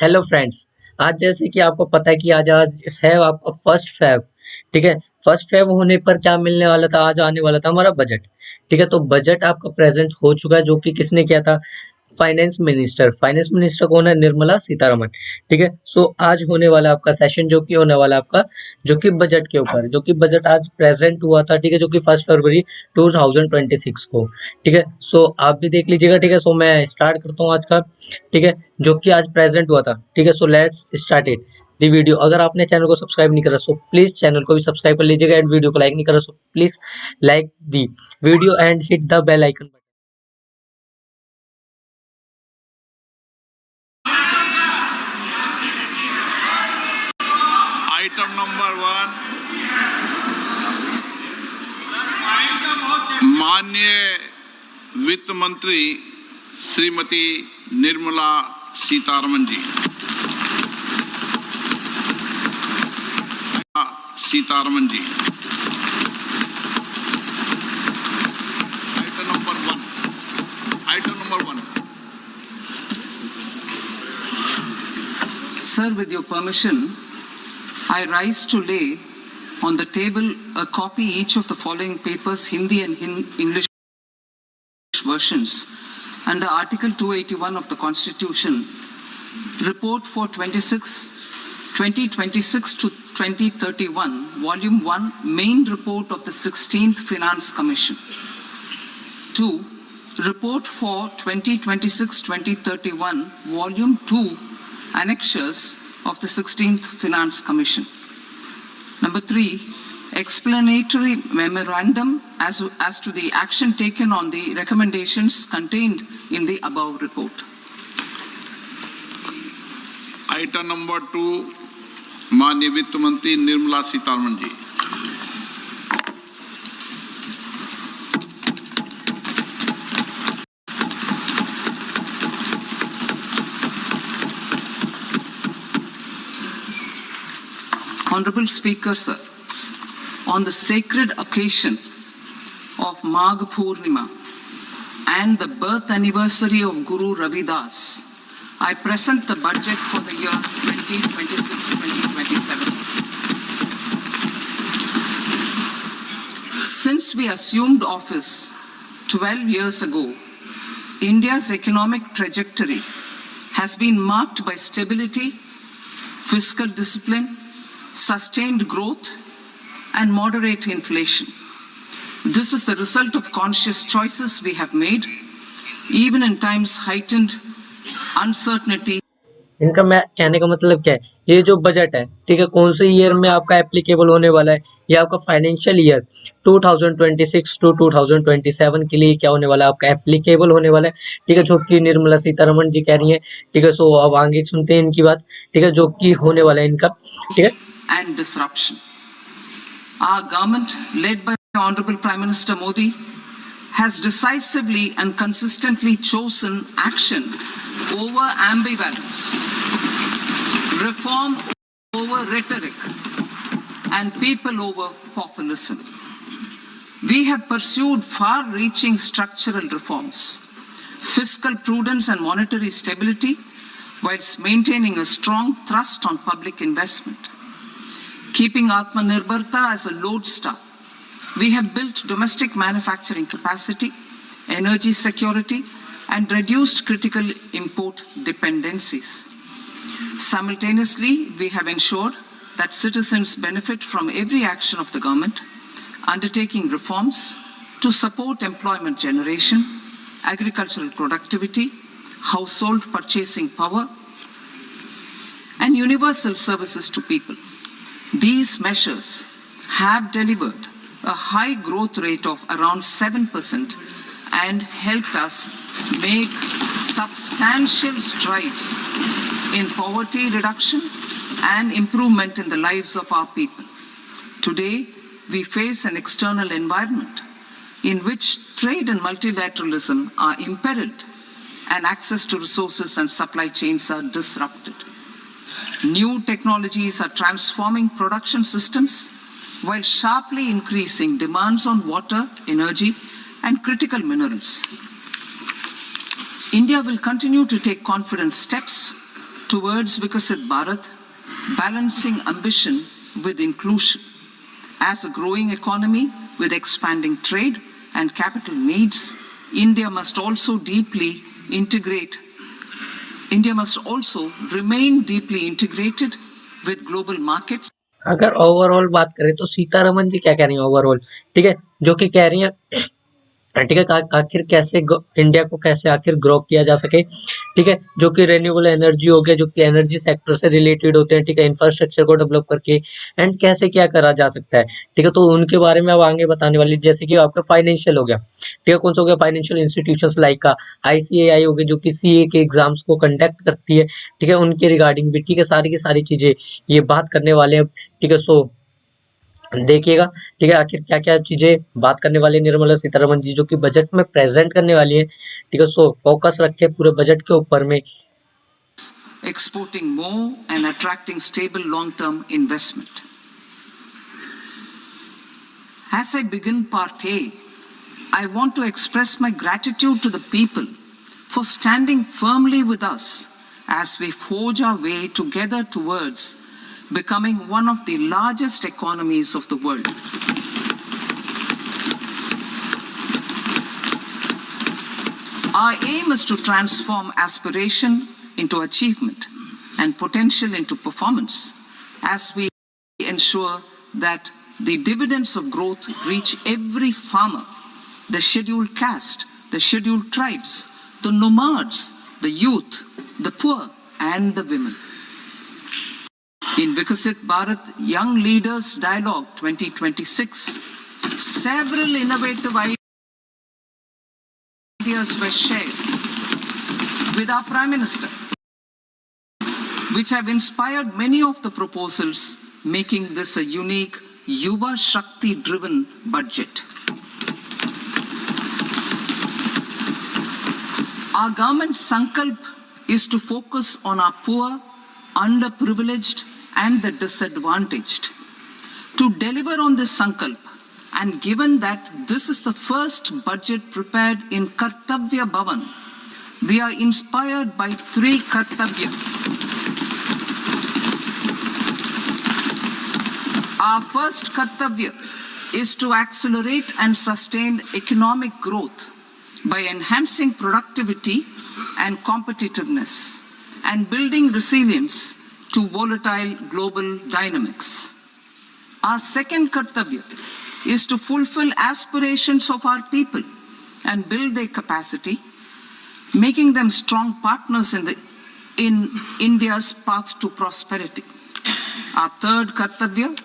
Hello friends. आज जैसे कि आपको पता है कि आज है आपका फर्स्ट फेब। ठीक है। फर्स्ट फेब होने पर क्या मिलने वाला था, आज आने वाला था हमारा बजट। ठीक है, तो बजट आपका प्रेजेंट हो चुका है, जो कि किसने किया था? फाइनेंस मिनिस्टर कौन है? निर्मला सीतारमन। ठीक है, सो आज होने वाला आपका सेशन जो कि होने वाला आपका, जो कि बजट के ऊपर, जो कि बजट आज प्रेजेंट हुआ था। ठीक है, जो कि 1 फरवरी 2026 को। ठीक है, सो आप भी देख लीजिएगा। ठीक है, सो मैं स्टार्ट करता हूँ आज का। ठीक है, जो कि आज प्रेजेंट हुआ था। ठीक है, सो let's start it the video. अगर आपने चैनल को सब्सक्राइब नहीं करा सो प्लीज चैनल को भी सब्सक्राइब कर लीजिएगा, एंड वीडियो को लाइक नहीं करा so please like the video and hit the bell icon. Item number 1, माननीय वित्त मंत्री Shrimati Nirmala Sitharaman ji. Sitharaman ji, item number 1। Sir, with your permission, I rise to lay on the table a copy each of the following papers, Hindi and English versions, under Article 281 of the Constitution. Report for 2026 to 2031, Volume 1, Main Report of the 16th Finance Commission. 2. Report for 2026-2031, Volume 2, Annexures of the 16th Finance Commission. Number 3, explanatory memorandum as to the action taken on the recommendations contained in the above report. Item number 2, माननीय वित्त मंत्री निर्मला सीतारमन जी। Honorable Speaker, sir, on the sacred occasion of Magh Purnima and the birth anniversary of Guru Ravidas, I present the budget for the year 2026-2027. Since we assumed office 12 years ago, India's economic trajectory has been marked by stability, fiscal discipline, sustained growth, and moderate inflation. This is the result of conscious choices we have made, even in times heightened uncertainty. इनका मैं कहने का मतलब क्या है, ये जो budget है, ठीक है, कौन से ईयर में आपका एप्लीकेबल होने वाला है? ये आपका फाइनेंशियल ईयर 2026 टू 2027 के लिए क्या होने वाला है? आपका एप्लीकेबल होने वाला है। ठीक है, जो कि निर्मला सीतारमण जी कह रही हैं। ठीक है, सो अब आगे सुनते हैं इनकी बात। ठीक है, जो कि होने वाला है इनका। ठीक है, And disruption. Our government, led by Honorable Prime Minister Modi, has decisively and consistently chosen action over ambivalence, reform over rhetoric, and people over populism. We have pursued far-reaching structural reforms, fiscal prudence and monetary stability, whilst maintaining a strong thrust on public investment. Keeping Atmanirbharta as a lodestar, we have built domestic manufacturing capacity, energy security, and reduced critical import dependencies. Simultaneously, we have ensured that citizens benefit from every action of the government, undertaking reforms to support employment generation, agricultural productivity, household purchasing power, and universal services to people. These measures have delivered a high growth rate of around 7% and helped us make substantial strides in poverty reduction and improvement in the lives of our people. Today, we face an external environment in which trade and multilateralism are imperiled and access to resources and supply chains are disrupted. New technologies are transforming production systems while sharply increasing demands on water, energy, and critical minerals. India will continue to take confident steps towards Vikasit Bharat, balancing ambition with inclusion. As a growing economy with expanding trade and capital needs, India must also remain deeply integrated with global markets. अगर overall बात करें तो सीतारमन जी क्या कह रही हैं overall, ठीक है, जो कि कह रही हैं ठीक है आखिर कैसे इंडिया को कैसे आखिर ग्रो किया जा सके, ठीक है, जो कि रेन्यूएबल एनर्जी हो गया, जो कि एनर्जी सेक्टर से रिलेटेड होते हैं, ठीक है, इंफ्रास्ट्रक्चर को डेवलप करके एंड कैसे क्या करा जा सकता है, ठीक है, तो उनके बारे में अब आगे बताने वाली, जैसे कि आपका फाइनेंशियल हो गया, ठीक है, कौन सा हो गया फाइनेंशियल इंस्टीट्यूशंस लाइक का आईसीएआई हो गई जो कि सीए के एग्जाम्स को कंडक्ट करती है, ठीक है, उनके रिगार्डिंग भी, ठीक है, सारी की सारी चीजें ये बात करने वाले हैं, ठीक है, सो देखिएगा, ठीक है, आखिर क्या-क्या चीजें बात करने वाली है निर्मला सीतारमन जी जो कि बजट में प्रेजेंट करने वाली है, ठीक है, सो फोकस रखे पूरे बजट के ऊपर में। Exporting more and attracting stable long-term investment. As I begin part A, I want to express my gratitude to the people for standing firmly with us as we forge our way together towards becoming one of the largest economies of the world. Our aim is to transform aspiration into achievement and potential into performance as we ensure that the dividends of growth reach every farmer, the scheduled caste, the scheduled tribes, the nomads, the youth, the poor, and the women. In Vikasit Bharat Young Leaders Dialogue 2026, several innovative ideas were shared with our Prime Minister, which have inspired many of the proposals, making this a unique Yuva Shakti-driven budget. Our government's sankalp is to focus on our poor, underprivileged, and the disadvantaged. To deliver on this sankalp, and given that this is the first budget prepared in Kartavya Bhavan, we are inspired by three Kartavya. Our first Kartavya is to accelerate and sustain economic growth by enhancing productivity and competitiveness and building resilience to volatile global dynamics. Our second Kartavya is to fulfill aspirations of our people and build their capacity, making them strong partners in India's path to prosperity. Our third Kartavya,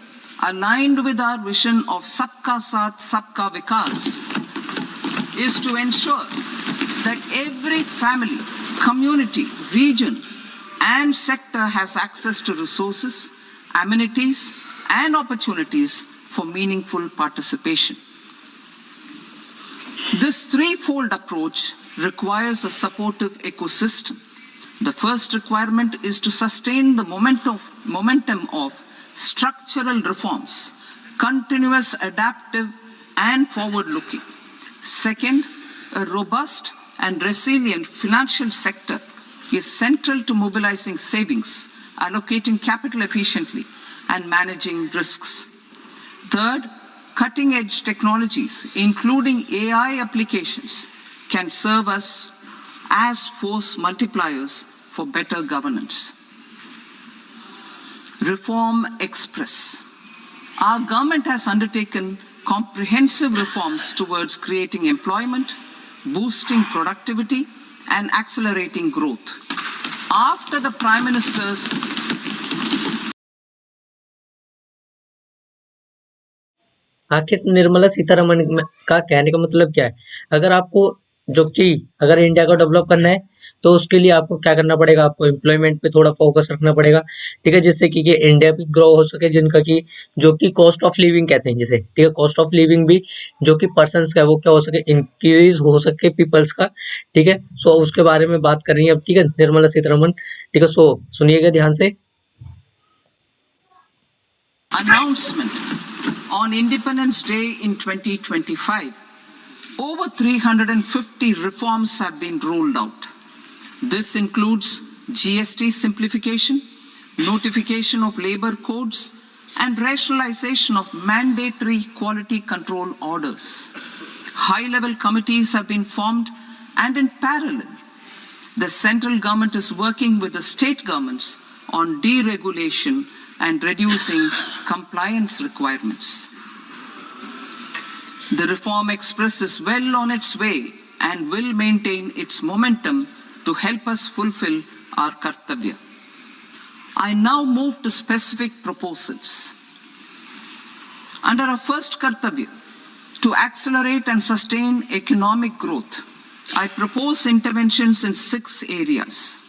aligned with our vision of Sabka Saath, Sabka Vikas, is to ensure that every family, community, region, and sector has access to resources, amenities, and opportunities for meaningful participation. This threefold approach requires a supportive ecosystem. The first requirement is to sustain the momentum of structural reforms, continuous, adaptive, and forward-looking. Second, a robust and resilient financial sector is central to mobilizing savings, allocating capital efficiently, and managing risks. Third, cutting-edge technologies, including AI applications, can serve us as force multipliers for better governance. Reform Express. Our government has undertaken comprehensive reforms towards creating employment, boosting productivity, and accelerating growth. After the Prime Minister's आखिर निर्मला सीतारमण का कहने का मतलब क्या है, अगर आपको जो कि अगर इंडिया को डेवलप करना है तो उसके लिए आपको क्या करना पड़ेगा, आपको एम्प्लॉयमेंट पे थोड़ा फोकस रखना पड़ेगा, ठीक है, जिससे कि इंडिया भी ग्रो हो सके, जिनका कि जो कि कॉस्ट ऑफ लिविंग कहते हैं जिसे, ठीक है, कॉस्ट ऑफ लिविंग भी जो कि पर्सनस का है वो क्या हो सके, इंक्रीज हो सके पीपल्स का, ठीक है, सो उसके बारे में बात कर रही है अब, ठीक है, निर्मला सीतारमण, ठीक है, सो सुनिएगा ध्यान से। announcement on Independence Day in 2025, over 350 reforms have been rolled out. This includes GST simplification, notification of labor codes, and rationalization of mandatory quality control orders. High-level committees have been formed, and in parallel, the central government is working with the state governments on deregulation and reducing compliance requirements. The Reform Express is well on its way and will maintain its momentum to help us fulfill our kartavya. I now move to specific proposals. Under our first kartavya, to accelerate and sustain economic growth, I propose interventions in 6 areas.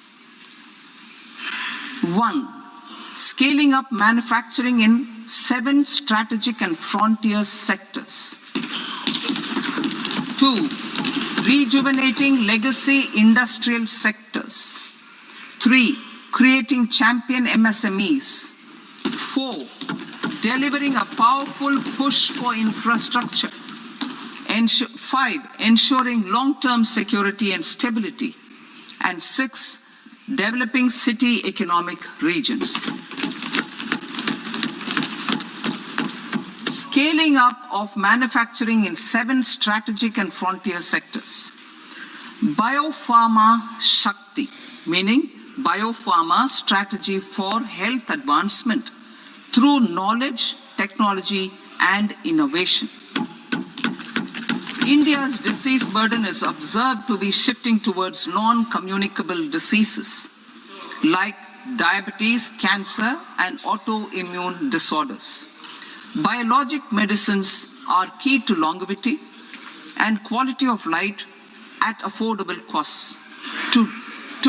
1. Scaling up manufacturing in 7 strategic and frontier sectors. 2. Rejuvenating legacy industrial sectors. 3. Creating champion MSMEs. 4. Delivering a powerful push for infrastructure. 5. Ensuring long-term security and stability. And 6. Developing city economic regions. Scaling up of manufacturing in 7 strategic and frontier sectors. Biopharma Shakti, meaning biopharma strategy for health advancement through knowledge, technology, and innovation. India's disease burden is observed to be shifting towards non-communicable diseases like diabetes, cancer, and autoimmune disorders. Biologic medicines are key to longevity and quality of life at affordable costs. To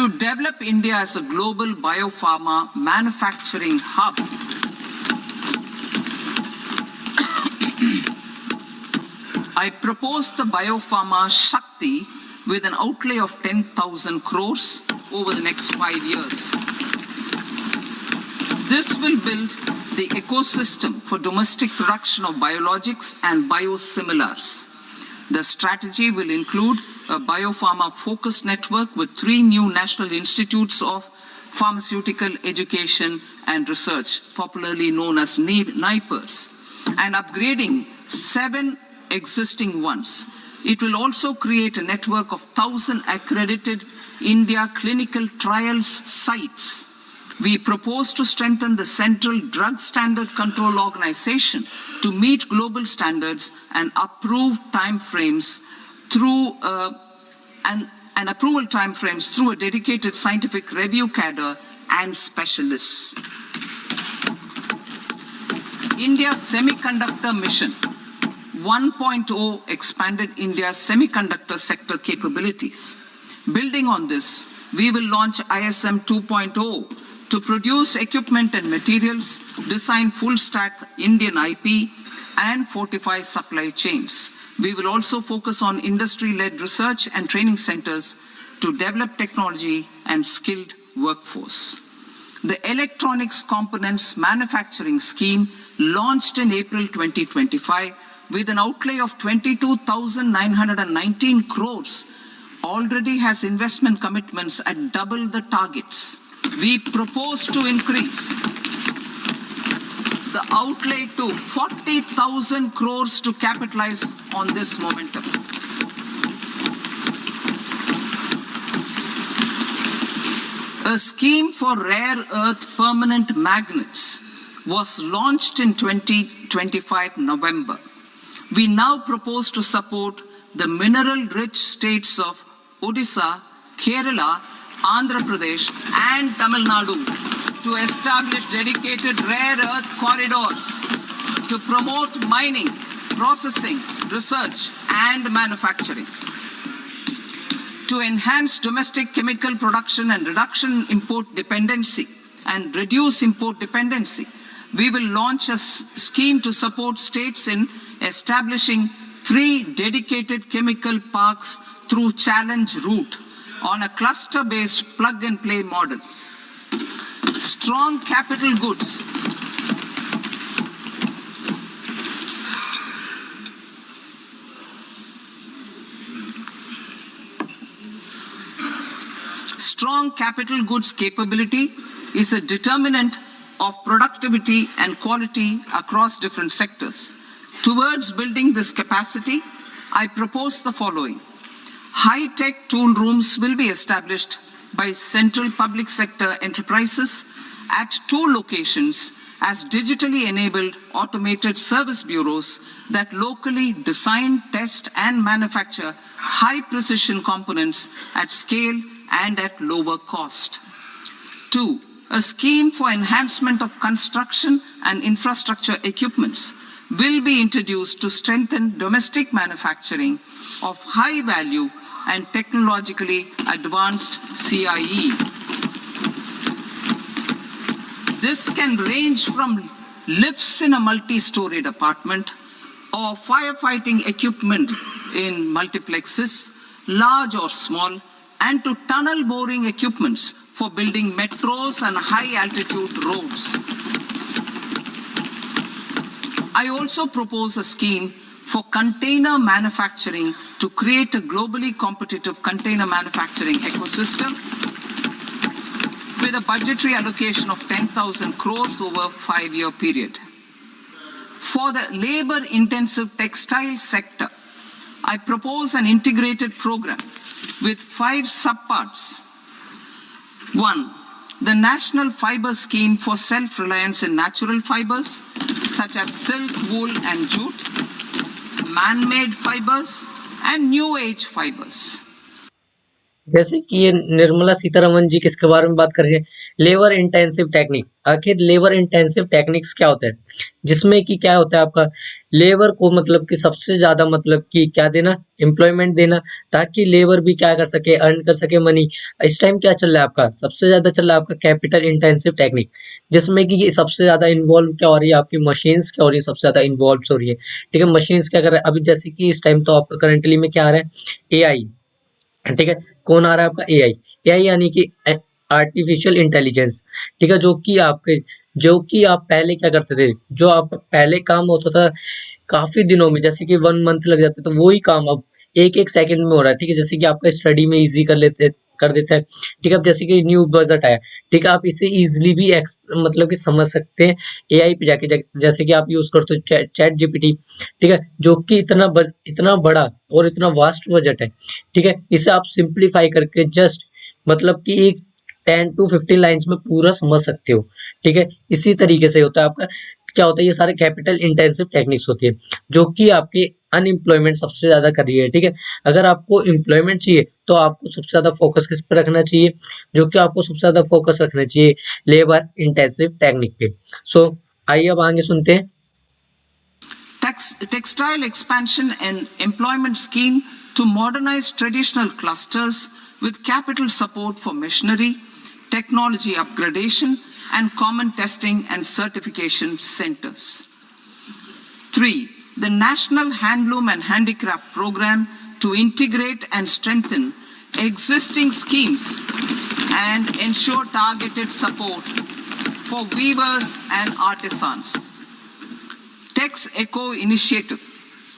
develop India as a global biopharma manufacturing hub, I propose the Biopharma Shakti with an outlay of 10,000 crores over the next 5 years. This will build the ecosystem for domestic production of biologics and biosimilars. The strategy will include a biopharma-focused network with 3 new national institutes of pharmaceutical education and research, popularly known as NIPERs, and upgrading 7 existing ones. It will also create a network of 1,000 accredited India clinical trials sites. We propose to strengthen the Central Drug Standard Control Organization to meet global standards and approve timeframes through approval timeframes through a dedicated scientific review cadre and specialists. India Semiconductor Mission 1.0 expanded India's semiconductor sector capabilities. Building on this, we will launch ISM 2.0 to produce equipment and materials, design full-stack Indian IP, and fortify supply chains. We will also focus on industry-led research and training centers to develop technology and skilled workforce. The Electronics Components Manufacturing Scheme, launched in April 2025, with an outlay of 22,919 crores, already has investment commitments at double the targets. We propose to increase the outlay to 40,000 crores to capitalize on this momentum. A scheme for rare earth permanent magnets was launched in 2025 November. We now propose to support the mineral-rich states of Odisha, Kerala, Andhra Pradesh, and Tamil Nadu to establish dedicated rare earth corridors to promote mining, processing, research, and manufacturing. To enhance domestic chemical production and reduce import dependency, we will launch a scheme to support states in establishing 3 dedicated chemical parks through challenge route on a cluster-based plug-and-play model. Strong capital goods. Strong capital goods capability is a determinant of productivity and quality across different sectors. Towards building this capacity, I propose the following. High-tech tool rooms will be established by central public sector enterprises at 2 locations as digitally enabled automated service bureaus that locally design, test, and manufacture high-precision components at scale and at lower cost. 2. A scheme for enhancement of construction and infrastructure equipments will be introduced to strengthen domestic manufacturing of high value and technologically advanced CIE. This can range from lifts in a multi-storied apartment or firefighting equipment in multiplexes, large or small, and to tunnel boring equipments for building metros and high-altitude roads. I also propose a scheme for container manufacturing to create a globally competitive container manufacturing ecosystem with a budgetary allocation of 10,000 crores over a 5-year period. For the labor-intensive textile sector, I propose an integrated program with 5 subparts. 1. The National Fiber Scheme for Self-Reliance in Natural Fibers, such as silk, wool, and jute, man-made fibers, and new age fibers. जैसे कि ये निर्मला सीतारमन जी किसके बारे में बात कर रही है, लेबर इंटेंसिव टेक्निक। आखिर लेबर इंटेंसिव टेक्निक्स क्या होता है, जिसमें कि क्या होता है आपका लेबर को मतलब कि सबसे ज्यादा मतलब कि क्या देना, एम्प्लॉयमेंट देना, ताकि लेबर भी क्या कर सके, अर्न कर सके मनी। इस टाइम क्या चल रहा है आपका, सबसे ज्यादा चल रहा है आपका कैपिटल इंटेंसिव टेक्निक, जिसमें कि ये सबसे ज्यादा इन्वॉल्व क्या हो रही है, आपकी मशीन्स क्या हो रही है, सबसे ज्यादा इन्वॉल्व हो रही है। ठीक है, मशीन्स क्या कर रहा है अभी, जैसे कि इस टाइम तो आपका करंटली में क्या आ रहा है, एआई। ठीक है, कौन आ रहा है आपका, एआई। एआई यानी कि आर्टिफिशियल इंटेलिजेंस। ठीक है, जो कि आप पहले क्या करते थे, जो आप पहले काम होता था काफी दिनों में, जैसे कि 1 मंथ लग जाते, तो वही काम अब एक एक सेकंड में हो रहा है। ठीक है, जैसे कि आपका स्टडी में इजी कर देता है। ठीक है, अब जैसे कि न्यू बजट आया, ठीक है, आप इसे इजीली भी मतलब कि समझ सकते हैं एआई पे जैसे कि आप यूज करते हो चैट जीपीटी। ठीक है, जो कि इतना बड़ा और इतना वास्ट बजट है। ठीक है, इसे आप सिंप्लीफाई करके जस्ट मतलब कि एक 10 to 15 लाइंस में पूरा समझ सकते हो। ठीक है, इसी तरीके से होता है आपका, क्या होता है, ये सारे कैपिटल इंटेंसिव टेक्निक्स होती है, जो कि आपके अनएम्प्लॉयमेंट सबसे ज्यादा कर रही है। ठीक है, अगर आपको एम्प्लॉयमेंट चाहिए तो आपको सबसे ज्यादा फोकस किस पे रखना चाहिए, जो कि आपको सबसे ज्यादा फोकस रखना चाहिए लेबर इंटेंसिव टेक्निक पे। सो आइए अब आगे सुनते हैं। Textile expansion and employment scheme to modernize traditional clusters with capital support for machinery, technology upgradation, and common testing and certification centers. 3. The National Handloom and Handicraft Program to integrate and strengthen existing schemes and ensure targeted support for weavers and artisans. Tex Eco initiative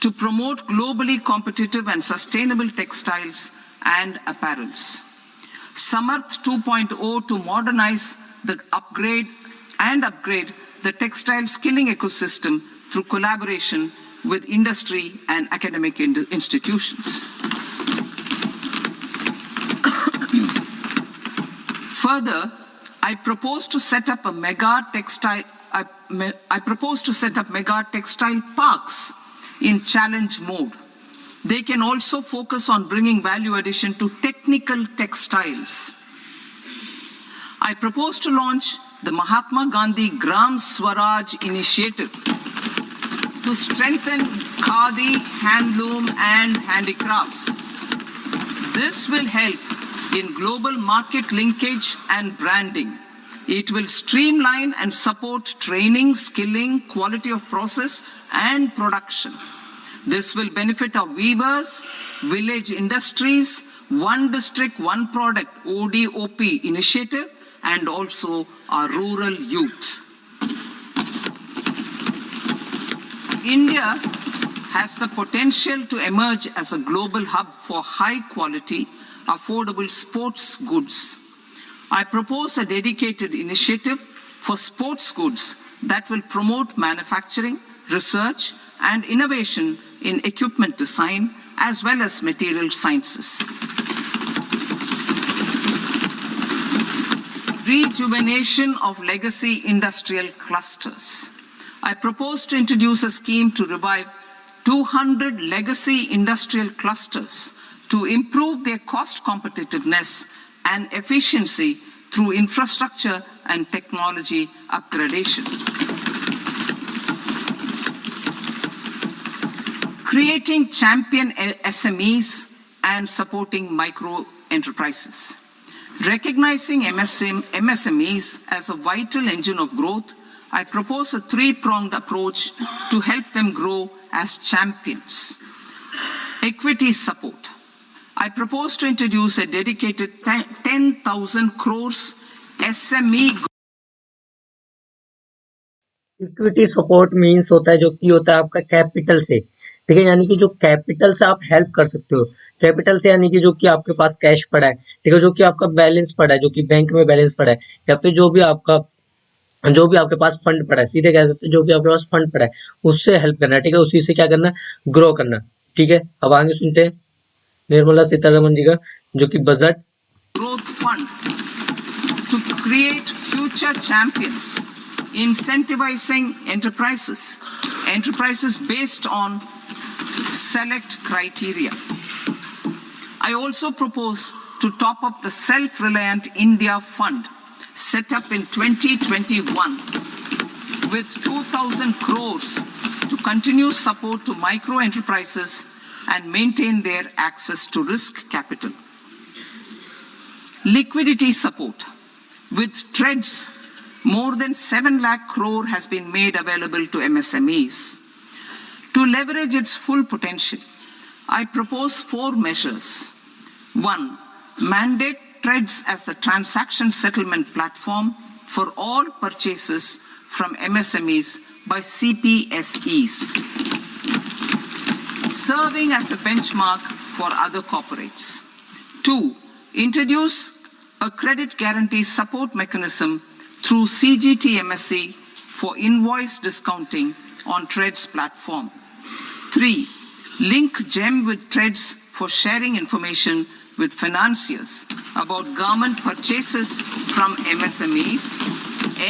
to promote globally competitive and sustainable textiles and apparels. Samarth 2.0 to modernize the upgrade the textile skilling ecosystem through collaboration with industry and academic institutions. Further, I propose to set up mega textile parks in challenge mode. They can also focus on bringing value addition to technical textiles. I propose to launch the Mahatma Gandhi Gram Swaraj initiative to strengthen khadi, handloom, and handicrafts. This will help in global market linkage and branding. It will streamline and support training, skilling, quality of process, and production. This will benefit our weavers, village industries, one district, one product, ODOP initiative, and also our rural youth. India has the potential to emerge as a global hub for high quality, affordable sports goods. I propose a dedicated initiative for sports goods that will promote manufacturing, research, and innovation in equipment design as well as material sciences. Rejuvenation of legacy industrial clusters. I propose to introduce a scheme to revive 200 legacy industrial clusters to improve their cost competitiveness and efficiency through infrastructure and technology upgradation. Creating champion SMEs and supporting micro enterprises. Recognizing MSMEs as a vital engine of growth, I propose a three-pronged approach to help them grow as champions. Equity support. I propose to introduce a dedicated 10,000 crores SME. Equity support means होता है जो कि होता है आपका capital से, ठीक है, यानी कि जो कैपिटल से आप हेल्प कर सकते हो। कैपिटल से यानी कि जो कि आपके पास कैश पड़ा है, ठीक है, जो कि आपका बैलेंस पड़ा है, जो कि बैंक में बैलेंस पड़ा है, या फिर जो भी आपके पास फंड पड़ा है, सीधे कह सकते हैं जो भी आपके पास फंड पड़ा है उससे हेल्प करना है, ठीक है, उसी से क्या करना, ग्रो करना, ठीक है। अब आगे सुनते हैं निर्मला सीतारमन जी का जो कि budget growth fund to create future champions, incentivizing enterprises based on select criteria. I also propose to top up the Self-Reliant India Fund set up in 2021 with 2,000 crores to continue support to micro enterprises and maintain their access to risk capital. Liquidity support. With TREDS, more than 7 lakh crore has been made available to MSMEs. To leverage its full potential, I propose 4 measures. 1. Mandate TREDS as the transaction settlement platform for all purchases from MSMEs by CPSEs, serving as a benchmark for other corporates. 2. Introduce a credit guarantee support mechanism through CGTMSE for invoice discounting on TREDS platform. 3. Link GEM with TREDS for sharing information with financiers about government purchases from MSMEs,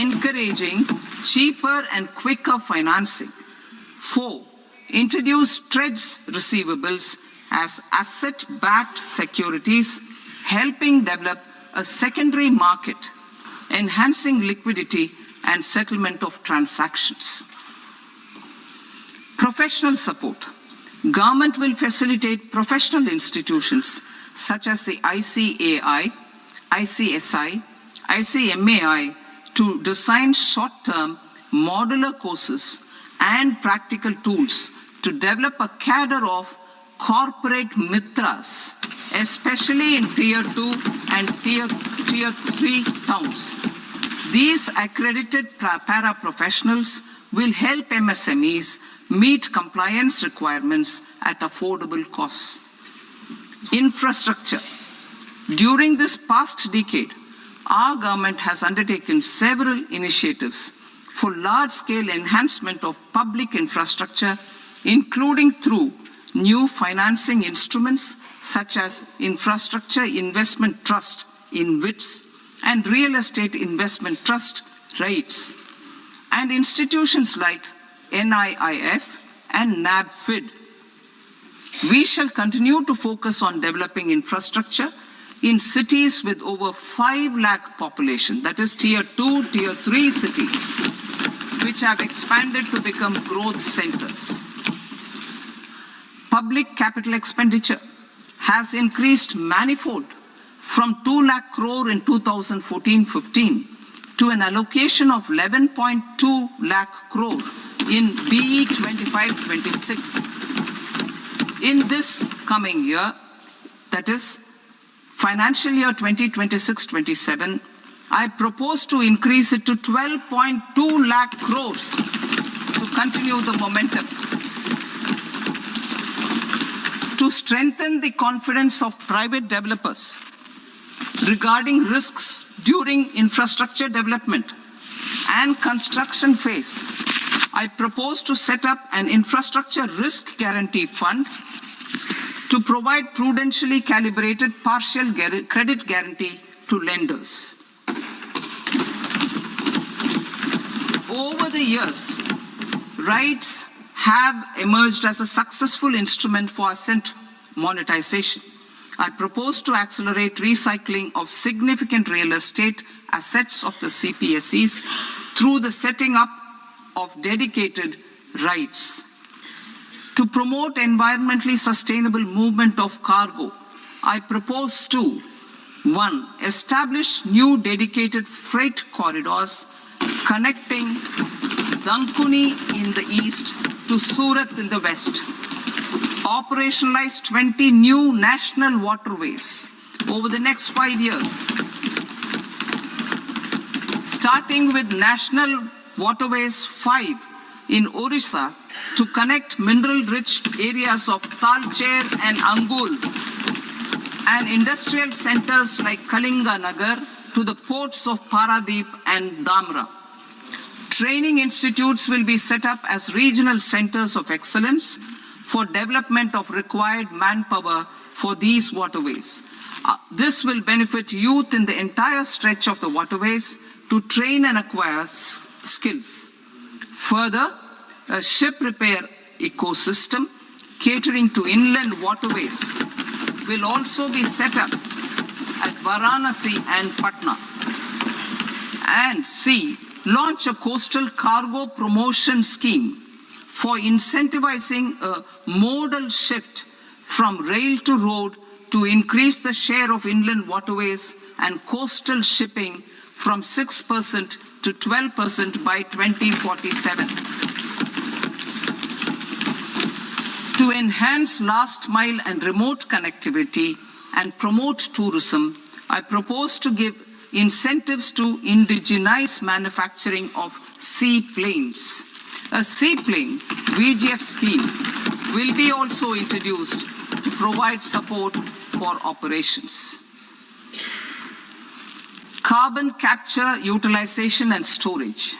encouraging cheaper and quicker financing. 4. Introduce TREDS receivables as asset-backed securities, helping develop a secondary market, enhancing liquidity and settlement of transactions. Professional support. Government will facilitate professional institutions such as the ICAI, ICSI, ICMAI to design short-term modular courses and practical tools to develop a cadre of corporate mitras, especially in Tier 2 and Tier 3 towns. These accredited para-professionals will help MSMEs meet compliance requirements at affordable costs. Infrastructure. During this past decade, our government has undertaken several initiatives for large-scale enhancement of public infrastructure, including through new financing instruments such as Infrastructure Investment Trust (InvITs) and Real Estate Investment Trust (REITs), and institutions like NIIF and NABFID. We shall continue to focus on developing infrastructure in cities with over 5 lakh population, that is Tier 2, Tier 3 cities, which have expanded to become growth centers. Public capital expenditure has increased manifold from 2 lakh crore in 2014-15 to an allocation of 11.2 lakh crore in BE 25-26. In this coming year, that is financial year 2026-27, I propose to increase it to 12.2 lakh crores to continue the momentum. To strengthen the confidence of private developers regarding risks During infrastructure development and construction phase, I propose to set up an infrastructure risk guarantee fund to provide prudentially calibrated partial credit guarantee to lenders. Over the years, RITES have emerged as a successful instrument for asset monetization. I propose to accelerate recycling of significant real estate assets of the CPSEs through the setting up of dedicated RITES. To promote environmentally sustainable movement of cargo, I propose to 1. Establish new dedicated freight corridors connecting Dankuni in the east to Surat in the west. Operationalize 20 new national waterways over the next 5 years. Starting with National Waterways 5 in Orissa to connect mineral-rich areas of Talcher and Angul and industrial centers like Kalinga Nagar to the ports of Paradip and Dhamra. Training institutes will be set up as regional centers of excellence for development of required manpower for these waterways. This will benefit youth in the entire stretch of the waterways to train and acquire skills. Further, a ship repair ecosystem catering to inland waterways will also be set up at Varanasi and Patna. And C, launch a coastal cargo promotion scheme for incentivizing a modal shift from rail to road to increase the share of inland waterways and coastal shipping from 6% to 12% by 2047. To enhance last mile and remote connectivity and promote tourism, I propose to give incentives to indigenize manufacturing of seaplanes. A seaplane VGF scheme will be also introduced to provide support for operations. Carbon capture, utilization and storage.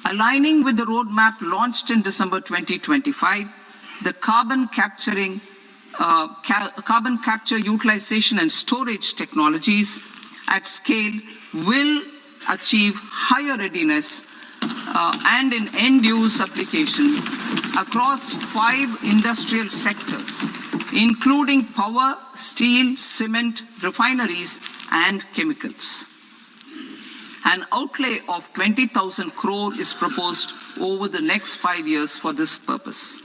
Aligning with the roadmap launched in December 2025, the carbon capture, utilization and storage technologies at scale will achieve higher readiness and in end-use application across 5 industrial sectors, including power, steel, cement, refineries, and chemicals. An outlay of 20,000 crore is proposed over the next 5 years for this purpose.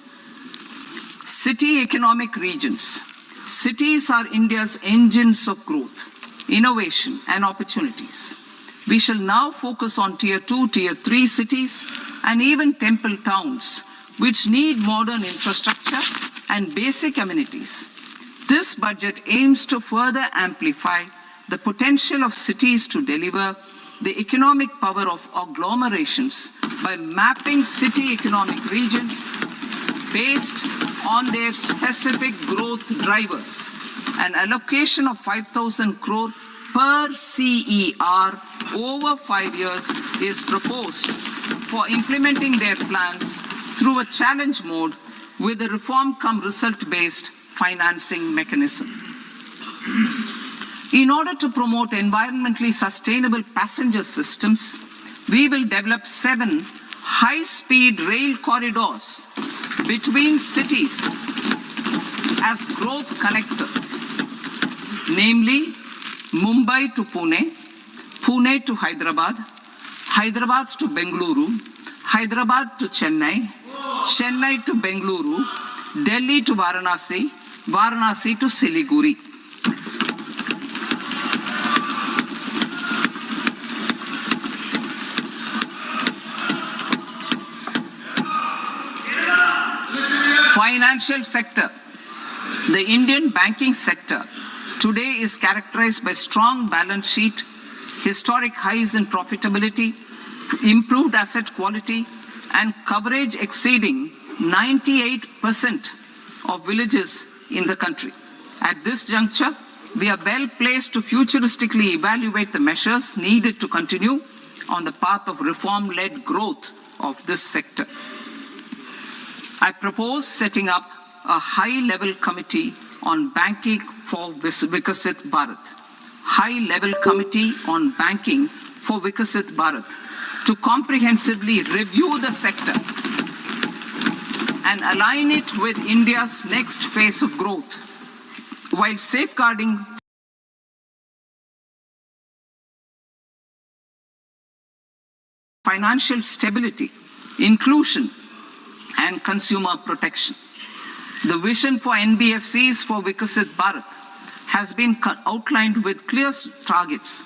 City economic regions. Cities are India's engines of growth, innovation, and opportunities. We shall now focus on Tier 2, Tier 3 cities, and even temple towns, which need modern infrastructure and basic amenities. This budget aims to further amplify the potential of cities to deliver the economic power of agglomerations by mapping city economic regions based on their specific growth drivers. An allocation of 5,000 crore per CER over 5 years is proposed for implementing their plans through a challenge mode with a reform cum result-based financing mechanism. In order to promote environmentally sustainable passenger systems, we will develop 7 high-speed rail corridors between cities as growth connectors, namely Mumbai to Pune, Pune to Hyderabad, Hyderabad to Bengaluru, Hyderabad to Chennai, Chennai to Bengaluru, Delhi to Varanasi, Varanasi to Siliguri. Financial sector. The Indian banking sector today is characterized by strong balance sheet, historic highs in profitability, improved asset quality, and coverage exceeding 98% of villages in the country. At this juncture, we are well placed to futuristically evaluate the measures needed to continue on the path of reform-led growth of this sector. I propose setting up a high-level committee on banking for Vikasit Bharat. High-level committee on banking for Vikasit Bharat to comprehensively review the sector and align it with India's next phase of growth while safeguarding financial stability, inclusion, and consumer protection. The vision for NBFCs for Vikasit Bharat has been outlined with clear targets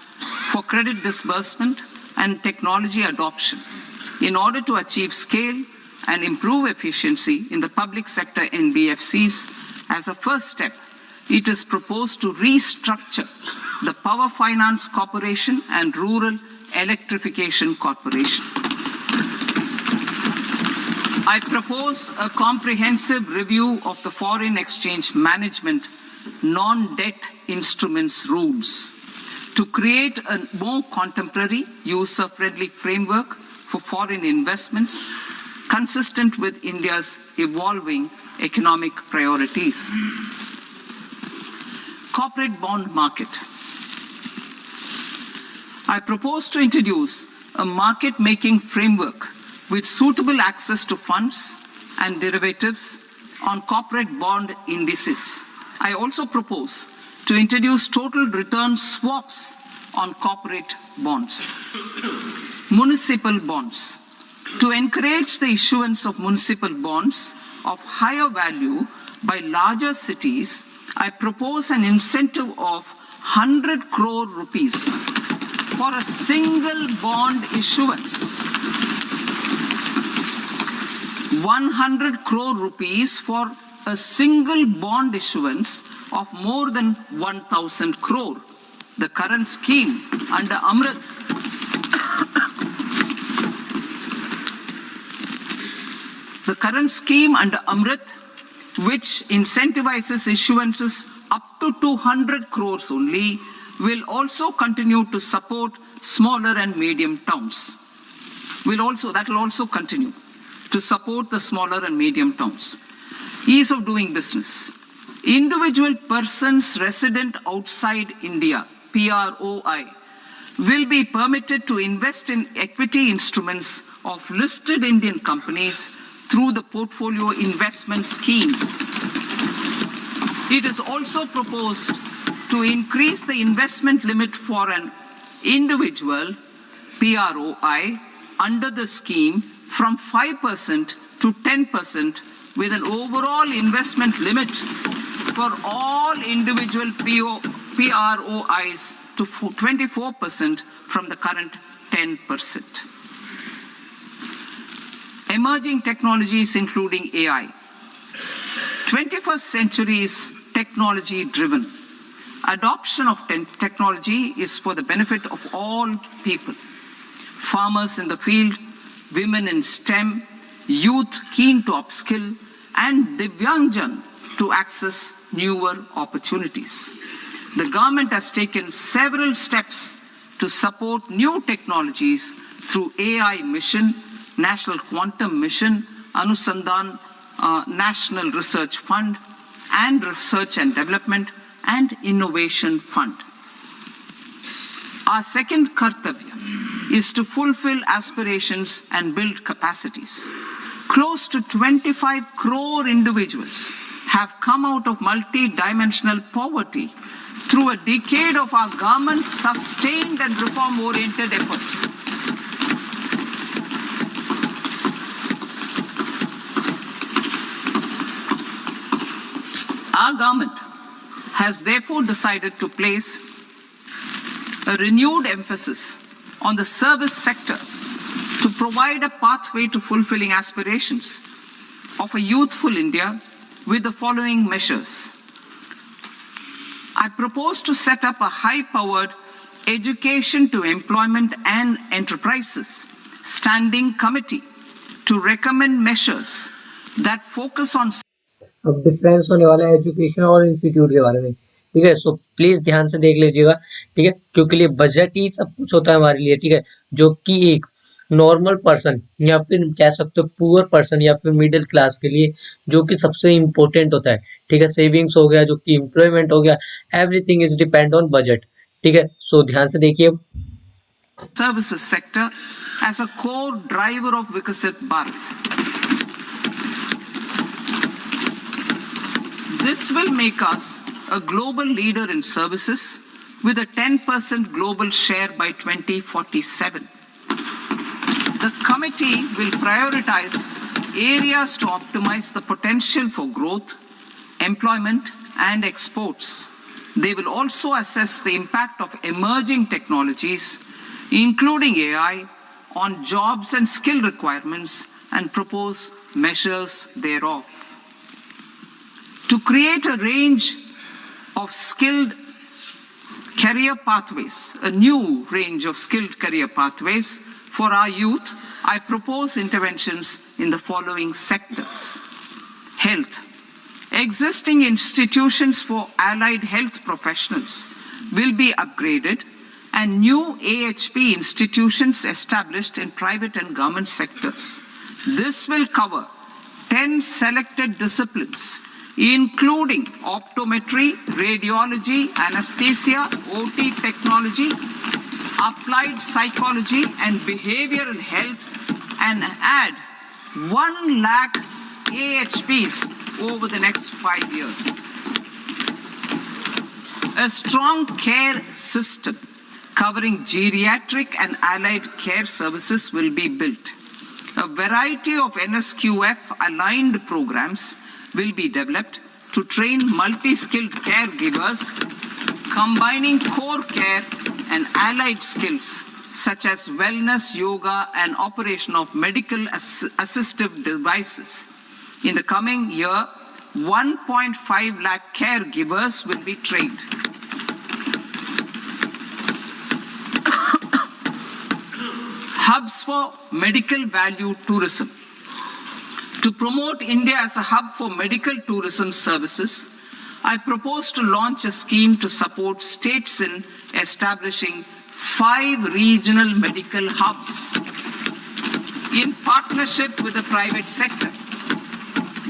for credit disbursement and technology adoption in order to achieve scale and improve efficiency in the public sector NBFCs. As a first step, it is proposed to restructure the Power Finance Corporation and Rural Electrification Corporation. I propose a comprehensive review of the foreign exchange management non-debt instruments rules to create a more contemporary, user-friendly framework for foreign investments consistent with India's evolving economic priorities. Corporate bond market. I propose to introduce a market-making framework with suitable access to funds and derivatives on corporate bond indices. I also propose to introduce total return swaps on corporate bonds. Municipal bonds. To encourage the issuance of municipal bonds of higher value by larger cities, I propose an incentive of 100 crore rupees for a single bond issuance. 100 crore rupees for a single bond issuance of more than 1,000 crore. The current scheme under Amrit which incentivizes issuances up to 200 crores only, will also continue to support smaller and medium towns. That will also continue to support the smaller and medium towns. Ease of doing business. Individual persons resident outside India, PROI, will be permitted to invest in equity instruments of listed Indian companies through the Portfolio Investment Scheme. It is also proposed to increase the investment limit for an individual PROI under the scheme from 5% to 10%, with an overall investment limit for all individual PROIs to 24% from the current 10%. Emerging technologies including AI. 21st century is technology driven. Adoption of technology is for the benefit of all people. Farmers in the field, women in STEM, youth keen to upskill, and Divyangjan to access newer opportunities. The government has taken several steps to support new technologies through AI Mission, National Quantum Mission, Anusandhan National Research Fund, and Research and Development and Innovation Fund. Our second kartavya is to fulfill aspirations and build capacities. Close to 25 crore individuals have come out of multi-dimensional poverty through a decade of our government's sustained and reform-oriented efforts. Our government has therefore decided to place a renewed emphasis on the service sector to provide a pathway to fulfilling aspirations of a youthful India with the following measures. I propose to set up a high-powered education to employment and enterprises standing committee to recommend measures that focus on अब difference होने वाला है education और institute के बारे में ठीक है। सो प्लीज ध्यान से देख लीजिएगा, ठीक है, क्योंकि लिए बजट ही सब कुछ होता है हमारे लिए, ठीक है, जो कि एक नॉर्मल पर्सन या फिर कह सकते हो पुअर पर्सन या फिर मिडिल क्लास के लिए जो कि सबसे इम्पोर्टेंट होता है, ठीक है। सेविंग्स हो गया, जो कि एम्प्लॉयमेंट हो गया, everything is depend on budget, ठीक है। सो ध्यान से देखिए। services sector as a core driver of Vikasit Bharat. This will make us a global leader in services with a 10% global share by 2047. The committee will prioritize areas to optimize the potential for growth, employment, and exports. They will also assess the impact of emerging technologies, including AI, on jobs and skill requirements and propose measures thereof. To create a range of skilled career pathways, a new range of skilled career pathways for our youth, I propose interventions in the following sectors. Health. Existing institutions for allied health professionals will be upgraded and new AHP institutions established in private and government sectors. This will cover 10 selected disciplines, including optometry, radiology, anesthesia, OT technology, applied psychology, and behavioral health, and add 1 lakh AHPs over the next 5 years. A strong care system covering geriatric and allied care services will be built. A variety of NSQF aligned programs will be developed to train multi-skilled caregivers, combining core care and allied skills such as wellness, yoga, and operation of medical assistive devices. In the coming year, 1.5 lakh caregivers will be trained. Hubs for medical value tourism. To promote India as a hub for medical tourism services, I propose to launch a scheme to support states in establishing 5 regional medical hubs in partnership with the private sector.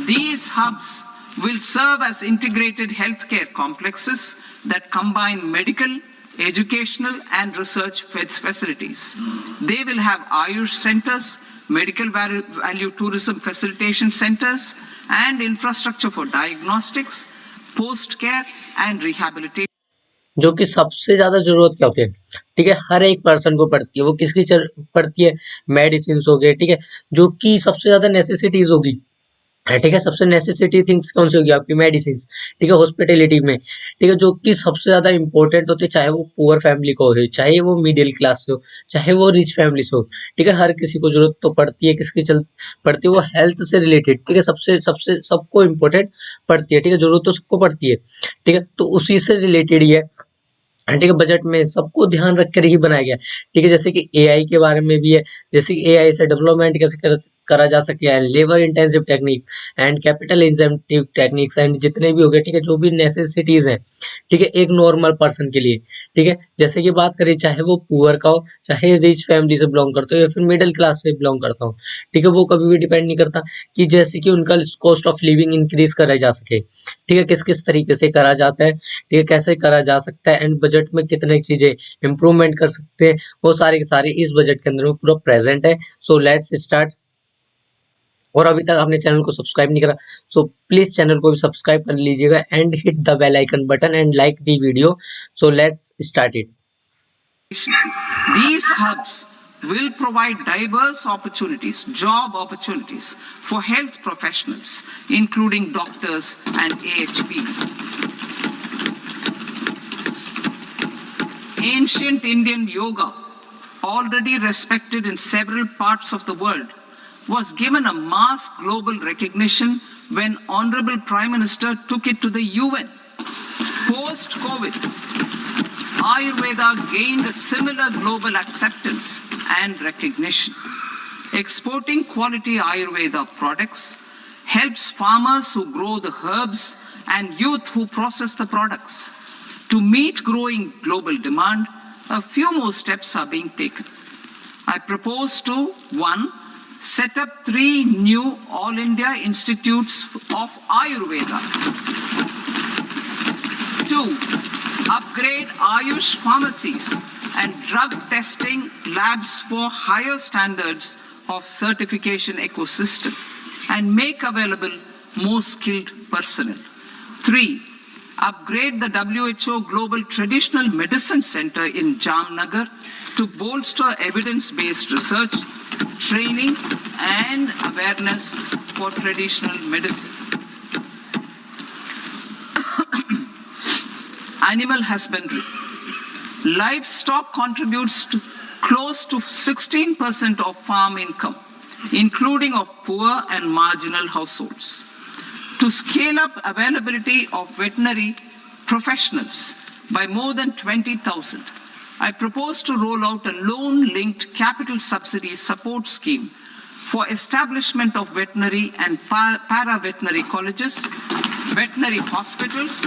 These hubs will serve as integrated healthcare complexes that combine medical, educational, and research facilities. They will have Ayush centers, medical value tourism facilitation centers, and infrastructure for diagnostics, post-care, and rehabilitation. जो कि सबसे ज्यादा जरूरत क्या होती है, ठीक है, हर एक पर्सन को पड़ती है, वो किसकी पड़ती है, मेडिसिन हो गए, ठीक है, जो कि सबसे ज्यादा नेसेसिटीज होगी, ठीक है, सबसे नेसेसिटी थिंग्स कौन सी होगी आपकी, मेडिसिन, ठीक है, हॉस्पिटलिटी में, ठीक है, जो कि सबसे ज्यादा इंपॉर्टेंट होती है, चाहे वो पुअर फैमिली को हो, चाहे वो मिडिल क्लास से हो, चाहे वो रिच फैमिली से हो, ठीक है, हर किसी को जरूरत तो पड़ती है, किसकी पड़ती है, वो हेल्थ से रिलेटेड, ठीक है, सबसे सबसे सबको इम्पोर्टेंट पड़ती है, ठीक है, जरूरत तो सबको पड़ती है, ठीक है, तो उसी से रिलेटेड ही है, ठीक है, बजट में सबको ध्यान रख कर ही बनाया गया, ठीक है, जैसे कि एआई के बारे में भी है, जैसे कि एआई से डेवलपमेंट कैसे करा जा सके, and labour intensive technique and capital intensive techniques and जितने भी हो गए, ठीक है, जो भी नेसेसिटीज हैं, ठीक है, एक नॉर्मल पर्सन के लिए, ठीक है, जैसे कि बात करें चाहे वो पुअर का हो, चाहे रिच फैमिली से बिलोंग करता हो या फिर मिडिल क्लास से बिलोंग करता हो, ठीक है, वो कभी भी डिपेंड नहीं करता कि जैसे कि उनका कॉस्ट ऑफ लिविंग इंक्रीज करा जा सके, ठीक है, किस किस तरीके से करा जाता है, ठीक है, कैसे करा जा सकता है, एंड बजट में कितने चीजें इंप्रूवमेंट कर सकते हैं, वो सारे के सारे इस बजट के अंदर में पूरा प्रेजेंट है। सो लेट्स स्टार्ट। और अभी तक आपने चैनल को सब्सक्राइब नहीं करा, सो प्लीज चैनल को भी सब्सक्राइब कर लीजिएगा and hit the bell icon button and like the video. So let's start it. These hubs will provide diverse opportunities, job opportunities for health professionals, including doctors and AHPs. Ancient Indian yoga, already respected in several parts of the world, was given a mass global recognition when Honorable Prime Minister took it to the UN. Post-COVID, Ayurveda gained a similar global acceptance and recognition. Exporting quality Ayurveda products helps farmers who grow the herbs and youth who process the products. To meet growing global demand, a few more steps are being taken. I propose to 1. Set up 3 new All India Institutes of Ayurveda. 2. Upgrade Ayush pharmacies and drug testing labs for higher standards of certification ecosystem and make available more skilled personnel. 3. Upgrade the WHO Global Traditional Medicine Center in Jamnagar to bolster evidence-based research, training and awareness for traditional medicine. Animal husbandry. Livestock contributes to close to 16% of farm income, including of poor and marginal households. To scale up availability of veterinary professionals by more than 20,000, I propose to roll out a loan-linked capital subsidy support scheme for establishment of veterinary and para-veterinary colleges, veterinary hospitals,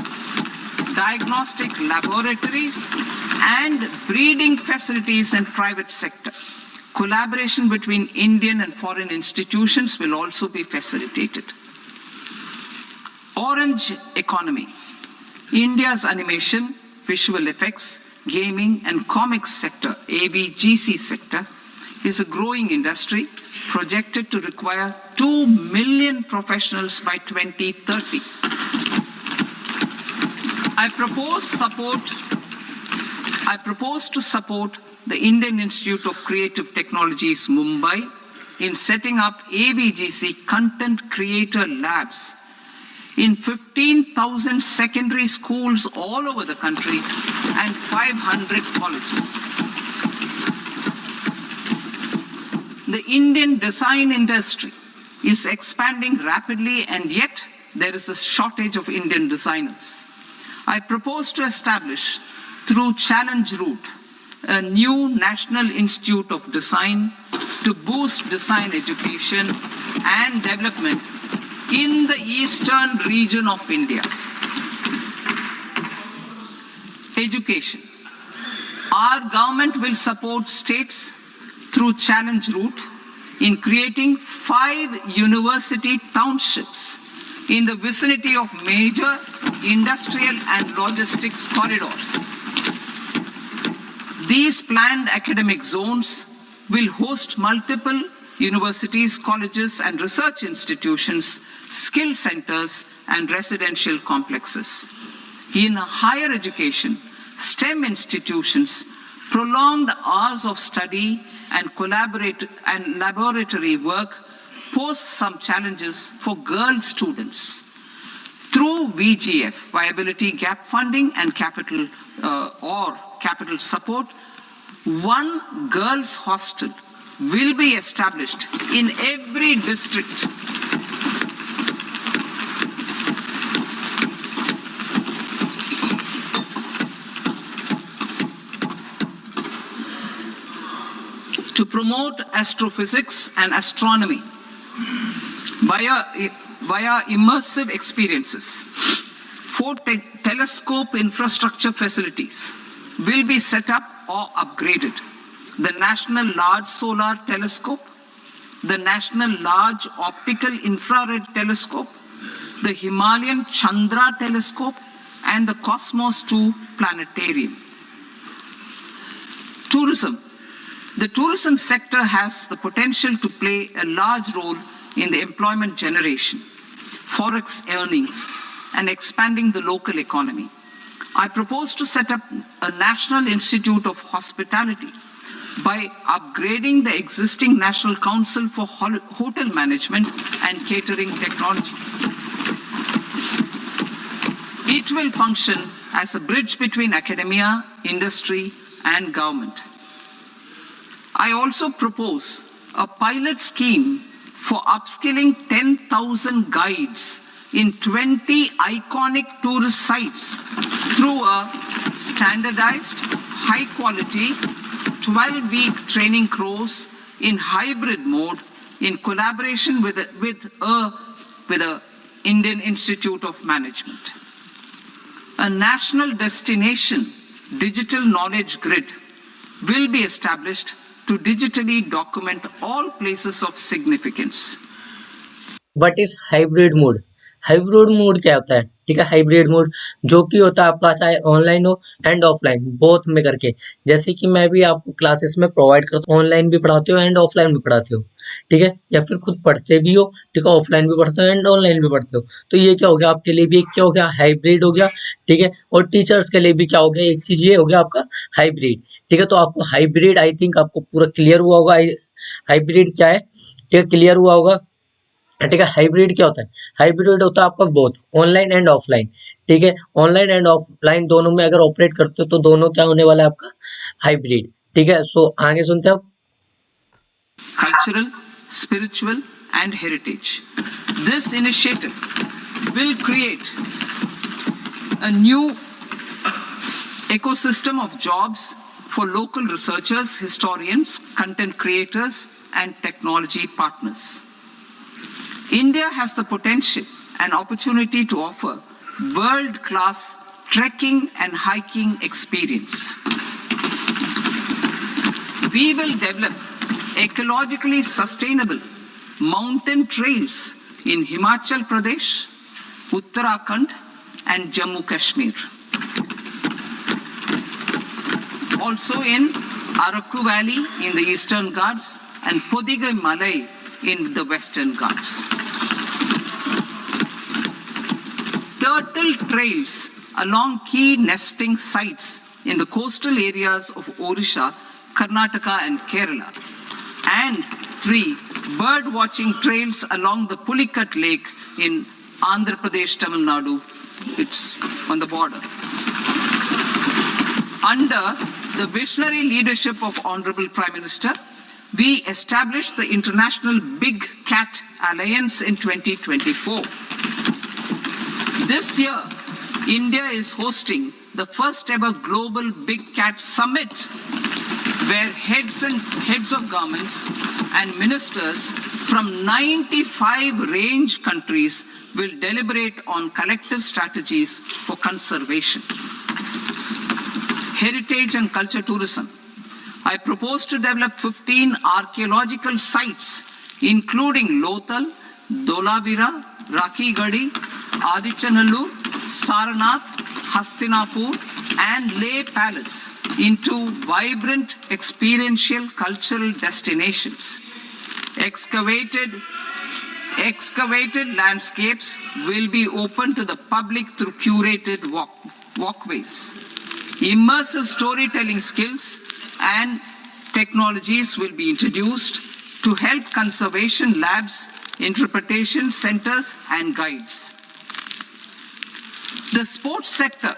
diagnostic laboratories, and breeding facilities in private sector. Collaboration between Indian and foreign institutions will also be facilitated. Orange economy. India's animation, visual effects, gaming and comics sector, AVGC sector, is a growing industry projected to require 2 million professionals by 2030. I propose to support the Indian Institute of Creative Technologies, Mumbai, in setting up AVGC content creator labs in 15,000 secondary schools all over the country and 500 colleges. The Indian design industry is expanding rapidly, and yet there is a shortage of Indian designers. I propose to establish, through Challenge Route, a new National Institute of Design to boost design education and development in the eastern region of India. Education. Our government will support states through Challenge Route in creating 5 university townships in the vicinity of major industrial and logistics corridors. These planned academic zones will host multiple universities, colleges and research institutions, skill centers and residential complexes. In higher education, STEM institutions, prolonged hours of study and laboratory work pose some challenges for girl students. Through VGF, Viability Gap Funding and capital support, 1 girls' hostel will be established in every district. To promote astrophysics and astronomy via immersive experiences. 4 telescope infrastructure facilities will be set up or upgraded. The National Large Solar Telescope, the National Large Optical Infrared Telescope, the Himalayan Chandra Telescope, and the Cosmos 2 Planetarium. Tourism. The tourism sector has the potential to play a large role in the employment generation, forex earnings, and expanding the local economy. I propose to set up a National Institute of Hospitality by upgrading the existing National Council for Hotel Management and Catering Technology. It will function as a bridge between academia, industry, and government. I also propose a pilot scheme for upskilling 10,000 guides in 20 iconic tourist sites through a standardized, high-quality, 12-week training course in hybrid mode in collaboration with the Indian Institute of Management. A national destination digital knowledge grid will be established to digitally document all places of significance. What is hybrid mode? Hybrid mode क्या होता है? ठीक है, hybrid mode जो कि होता है आपका चाहे ऑनलाइन हो एंड ऑफलाइन बोथ में करके, जैसे कि मैं भी आपको क्लासेस में प्रोवाइड करता हूँ, ऑनलाइन भी पढ़ाते हो एंड ऑफलाइन भी पढ़ाते हो, ठीक है, या फिर खुद पढ़ते भी हो, ठीक है, ऑफलाइन भी पढ़ते हो एंड ऑनलाइन भी पढ़ते हो। तो ये क्या हो गया आपके लिए भी, एक क्या हो गया हाइब्रिड हो गया, ठीक है। और टीचर्स के लिए भी क्या हो गया, एक चीज ये हो गया आपका हाइब्रिड, ठीक है। तो आपको हाइब्रिड आई थिंक आपको पूरा क्लियर हुआ होगा, हाइब्रिड क्या है, ठीक है, क्लियर हुआ होगा, ठीक है। हाइब्रिड क्या होता है? हाइब्रिड होता है आपका बोथ ऑनलाइन एंड ऑफलाइन, ठीक है। ऑनलाइन एंड ऑफलाइन दोनों में अगर ऑपरेट करते हो तो दोनों क्या होने वाला है आपका हाइब्रिड, ठीक है। सो आगे सुनते हो। Cultural, spiritual, and heritage. This initiative will create a new ecosystem of jobs for local researchers, historians, content creators, and technology partners. India has the potential and opportunity to offer world-class trekking and hiking experience. We will develop ecologically sustainable mountain trails in Himachal Pradesh, Uttarakhand, and Jammu Kashmir. Also in Araku Valley in the Eastern Ghats and Podigai Malai in the Western Ghats. Turtle trails along key nesting sites in the coastal areas of Odisha, Karnataka, and Kerala. And 3 bird watching trails along the Pulikat Lake in Andhra Pradesh, Tamil Nadu. It's on the border. Under the visionary leadership of Honorable Prime Minister, we established the International Big Cat Alliance in 2024. This year, India is hosting the first ever Global Big Cat Summit, where heads of governments and ministers from 95 range countries will deliberate on collective strategies for conservation. Heritage and culture tourism. I propose to develop 15 archaeological sites, including Lothal, Dolavira, Rakhi Gadi, Adichanallur, Saranath, Hastinapur, and Leh Palace into vibrant experiential cultural destinations. Excavated landscapes will be open to the public through curated walkways. Immersive storytelling skills and technologies will be introduced to help conservation labs, interpretation centers, and guides. The sports sector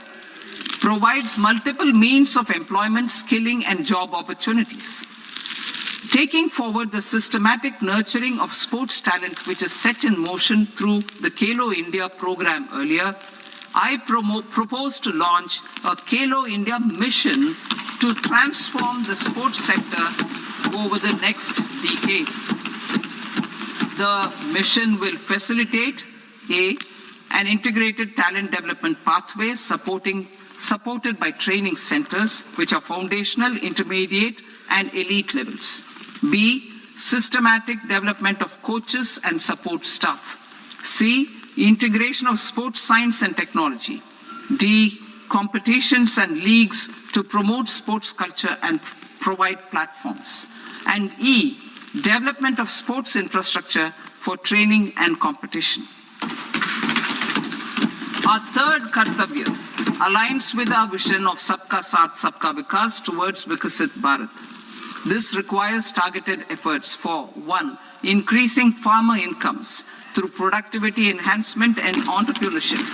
provides multiple means of employment, skilling, and job opportunities. Taking forward the systematic nurturing of sports talent, which is set in motion through the Khelo India program earlier, I propose to launch a Khelo India mission to transform the sports sector over the next decade. The mission will facilitate an integrated talent development pathway supported by training centers, which are foundational, intermediate, and elite levels. B, systematic development of coaches and support staff. C, integration of sports science and technology. D, competitions and leagues to promote sports culture and provide platforms. And E, development of sports infrastructure for training and competition. Our third Kartavya aligns with our vision of Sabka Saath, Sabka Vikas towards Vikasit Bharat. This requires targeted efforts for 1, increasing farmer incomes through productivity enhancement and entrepreneurship,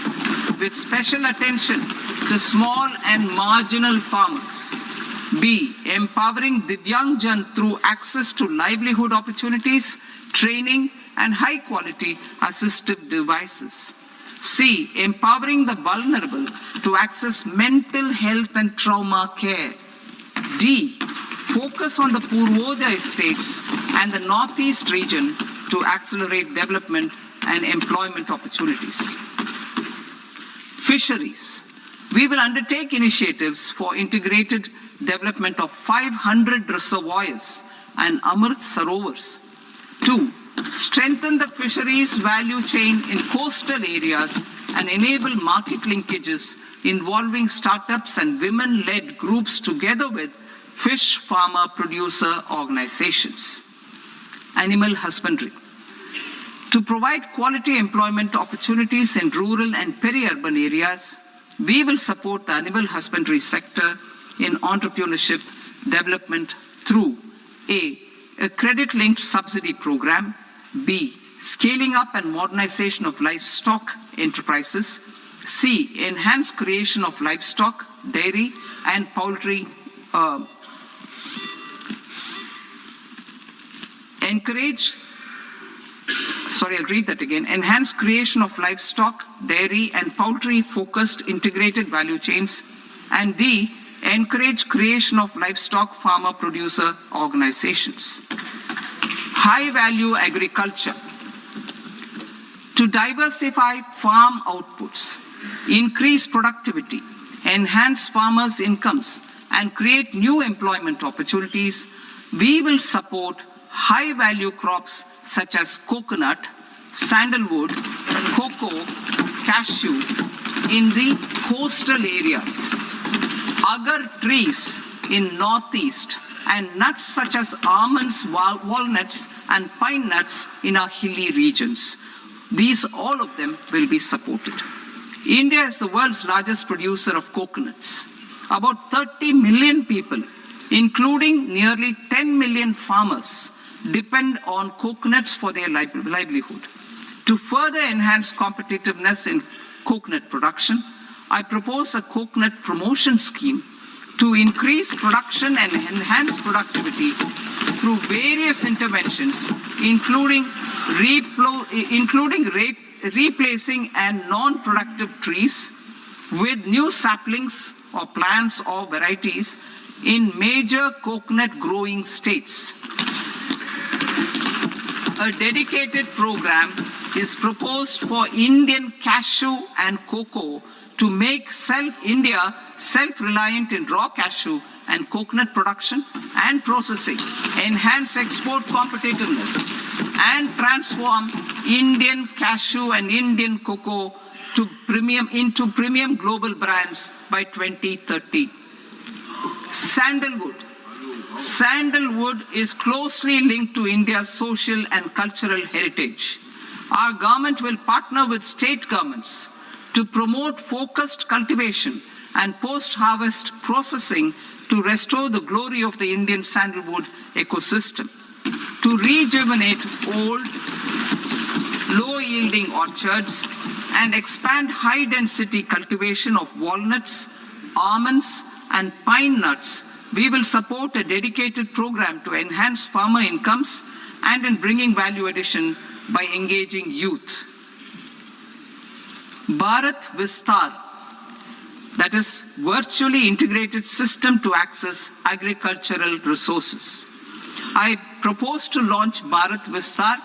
with special attention to small and marginal farmers. B, empowering Divyangjan through access to livelihood opportunities, training, and high-quality assistive devices. C, empowering the vulnerable to access mental health and trauma care. D, focus on the Purvodaya states and the Northeast region to accelerate development and employment opportunities. Fisheries. We will undertake initiatives for integrated development of 500 reservoirs and Amrit Sarovars. 2. Strengthen the fisheries value chain in coastal areas and enable market linkages involving startups and women-led groups together with fish farmer producer organizations. Animal husbandry. To provide quality employment opportunities in rural and peri-urban areas, we will support the animal husbandry sector in entrepreneurship development through A. A credit-linked subsidy program, B. Scaling up and modernization of livestock enterprises, C. Enhanced creation of livestock, dairy and poultry Enhanced creation of livestock, dairy and poultry focused integrated value chains, and D. Encourage creation of livestock farmer producer organizations. High value agriculture. To diversify farm outputs, increase productivity, enhance farmers' incomes, and create new employment opportunities, we will support high value crops such as coconut, sandalwood, cocoa, cashew in the coastal areas, agar trees in northeast, and nuts such as almonds, walnuts, and pine nuts in our hilly regions. All of them will be supported. India is the world's largest producer of coconuts. About 30 million people, including nearly 10 million farmers, depend on coconuts for their livelihood. To further enhance competitiveness in coconut production, I propose a coconut promotion scheme to increase production and enhance productivity through various interventions, including replacing and non-productive trees with new saplings or plants or varieties in major coconut growing states. A dedicated program is proposed for Indian cashew and cocoa to make India self-reliant in raw cashew and coconut production and processing, enhance export competitiveness, and transform Indian cashew and Indian cocoa into premium global brands by 2030. Sandalwood. Sandalwood is closely linked to India's social and cultural heritage. Our government will partner with state governments to promote focused cultivation and post-harvest processing to restore the glory of the Indian sandalwood ecosystem, to rejuvenate old, low-yielding orchards, and expand high-density cultivation of walnuts, almonds, and pine nuts. We will support a dedicated program to enhance farmer incomes and in bringing value addition by engaging youth. Bharat Vistar, that is virtually integrated system to access agricultural resources. I propose to launch Bharat Vistar,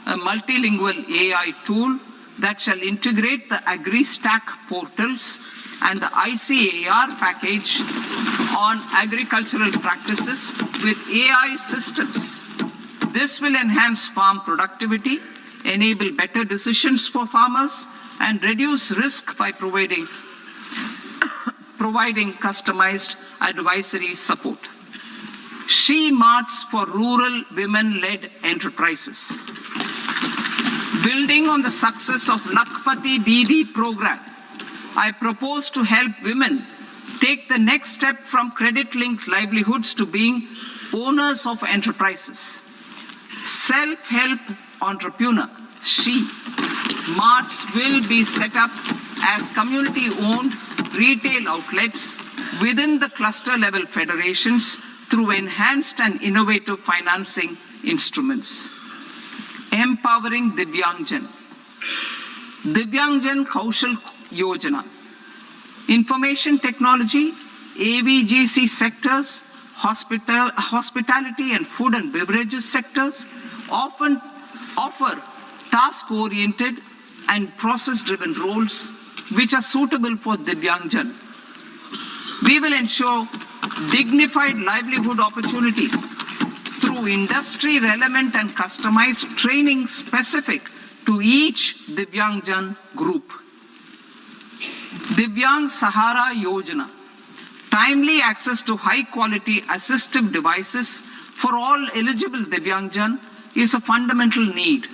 a multilingual AI tool that shall integrate the AgriStack portals and the ICAR package on agricultural practices with AI systems. This will enhance farm productivity, enable better decisions for farmers, and reduce risk by providing customized advisory support. She Marts for rural women-led enterprises. Building on the success of Lakpati Didi program, I propose to help women take the next step from credit-linked livelihoods to being owners of enterprises. Self-help entrepreneur, She Marts will be set up as community-owned retail outlets within the cluster-level federations through enhanced and innovative financing instruments. Empowering Divyangjan. Divyangjan Kaushal Yojana. Information technology, AVGC sectors, hospitality and food and beverages sectors often offer task-oriented and process-driven roles which are suitable for Divyangjan We will ensure dignified livelihood opportunities through industry-relevant and customized training specific to each Divyangjan group. Divyang Sahara Yojana, timely access to high-quality assistive devices for all eligible Divyangjan is a fundamental need.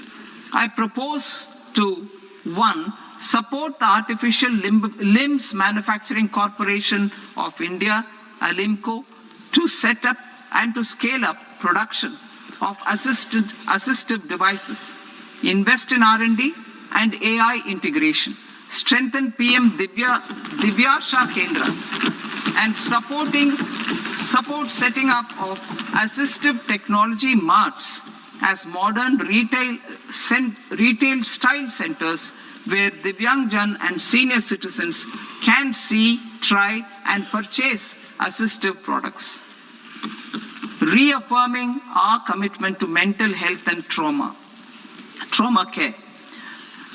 I propose to 1. Support the Artificial Limbs Manufacturing Corporation of India, ALIMCO, to set up and to scale up production of assistive devices, invest in R&D and AI integration, strengthen PM Divyasha Kendras, and support setting up of assistive technology marts as modern retail style centers where Divyangjan and senior citizens can see, try and purchase assistive products. Reaffirming our commitment to mental health and trauma care.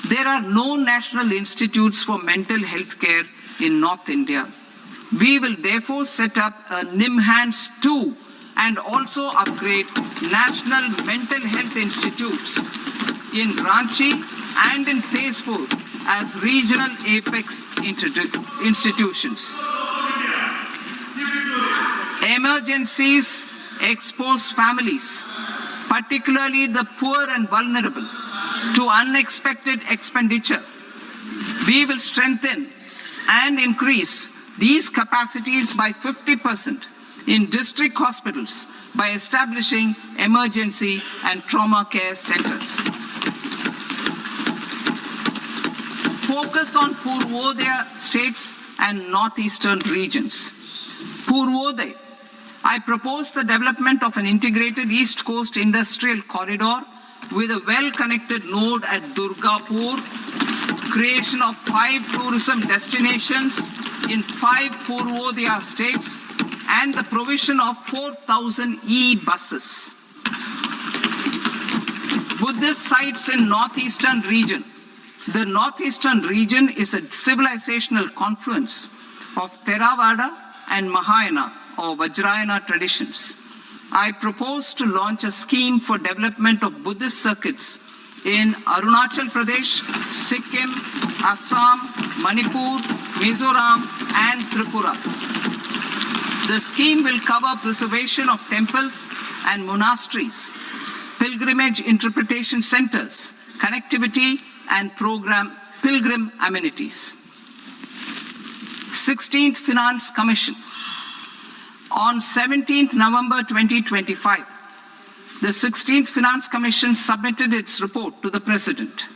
There are no national institutes for mental health care in North India. We will therefore set up a NIMHANS 2 and also upgrade national mental health institutes in Ranchi and in Tezpur as regional apex institutions. Emergencies expose families, particularly the poor and vulnerable, to unexpected expenditure. We will strengthen and increase these capacities by 50% in district hospitals by establishing emergency and trauma care centers. Focus on Purvodaya states and northeastern regions. Purvodaya, I propose the development of an integrated East Coast industrial corridor with a well-connected node at Durgapur, creation of 5 tourism destinations in 5 Purvodaya states, and the provision of 4,000 e-buses. Buddhist sites in northeastern region. The northeastern region is a civilizational confluence of Theravada and Mahayana or Vajrayana traditions. I propose to launch a scheme for development of Buddhist circuits in Arunachal Pradesh, Sikkim, Assam, Manipur, Mizoram, and Tripura. The scheme will cover preservation of temples and monasteries, pilgrimage interpretation centers, connectivity, and pilgrim amenities. 16th Finance Commission. On 17th November 2025, the 16th Finance Commission submitted its report to the President.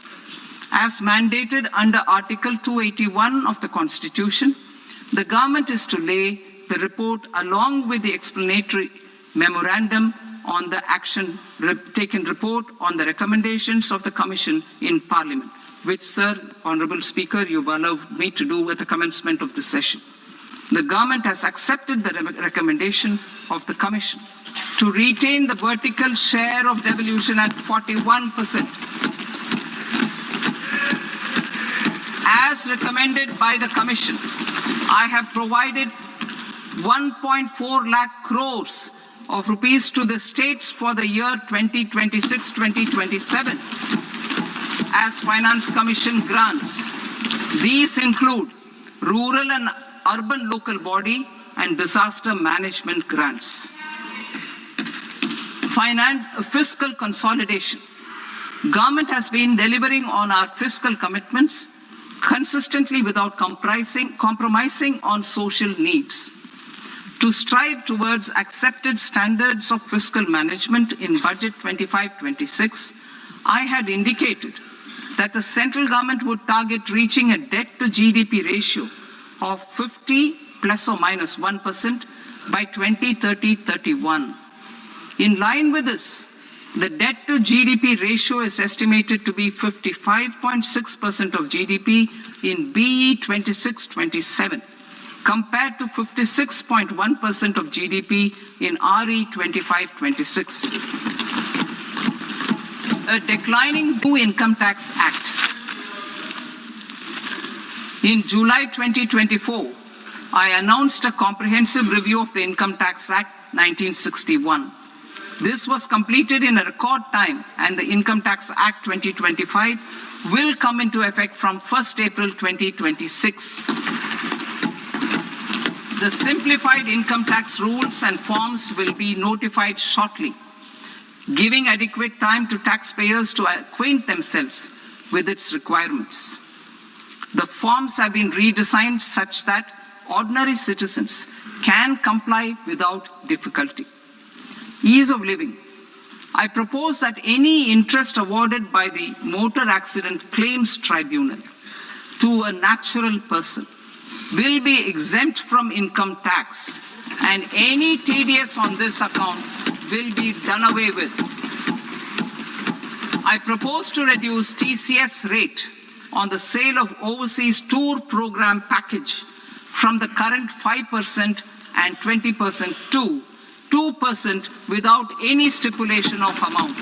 As mandated under Article 281 of the Constitution, the government is to lay the report along with the explanatory memorandum on the action taken report on the recommendations of the Commission in Parliament, which, Sir, Honourable Speaker, you've allowed me to do at the commencement of this session. The government has accepted the recommendation of the Commission to retain the vertical share of devolution at 41%. As recommended by the Commission, I have provided 1.4 lakh crores of rupees to the states for the year 2026-2027 as Finance Commission grants. These include rural and urban local body and disaster management grants. Fiscal consolidation. Government has been delivering on our fiscal commitments consistently without compromising on social needs. To strive towards accepted standards of fiscal management in Budget 25-26, I had indicated that the central government would target reaching a debt to GDP ratio of 50 plus or minus 1% by 2030-31. In line with this, the debt to GDP ratio is estimated to be 55.6% of GDP in BE 26-27, compared to 56.1% of GDP in RE 25-26. A declining New Income Tax Act. In July 2024, I announced a comprehensive review of the Income Tax Act 1961. This was completed in a record time, and the Income Tax Act 2025 will come into effect from 1st April 2026. The simplified income tax rules and forms will be notified shortly, giving adequate time to taxpayers to acquaint themselves with its requirements. The forms have been redesigned such that ordinary citizens can comply without difficulty. Ease of living. I propose that any interest awarded by the Motor Accident Claims Tribunal to a natural person will be exempt from income tax, and any TDS on this account will be done away with. I propose to reduce TCS rate on the sale of overseas tour program package from the current 5% and 20% to 2% without any stipulation of amount.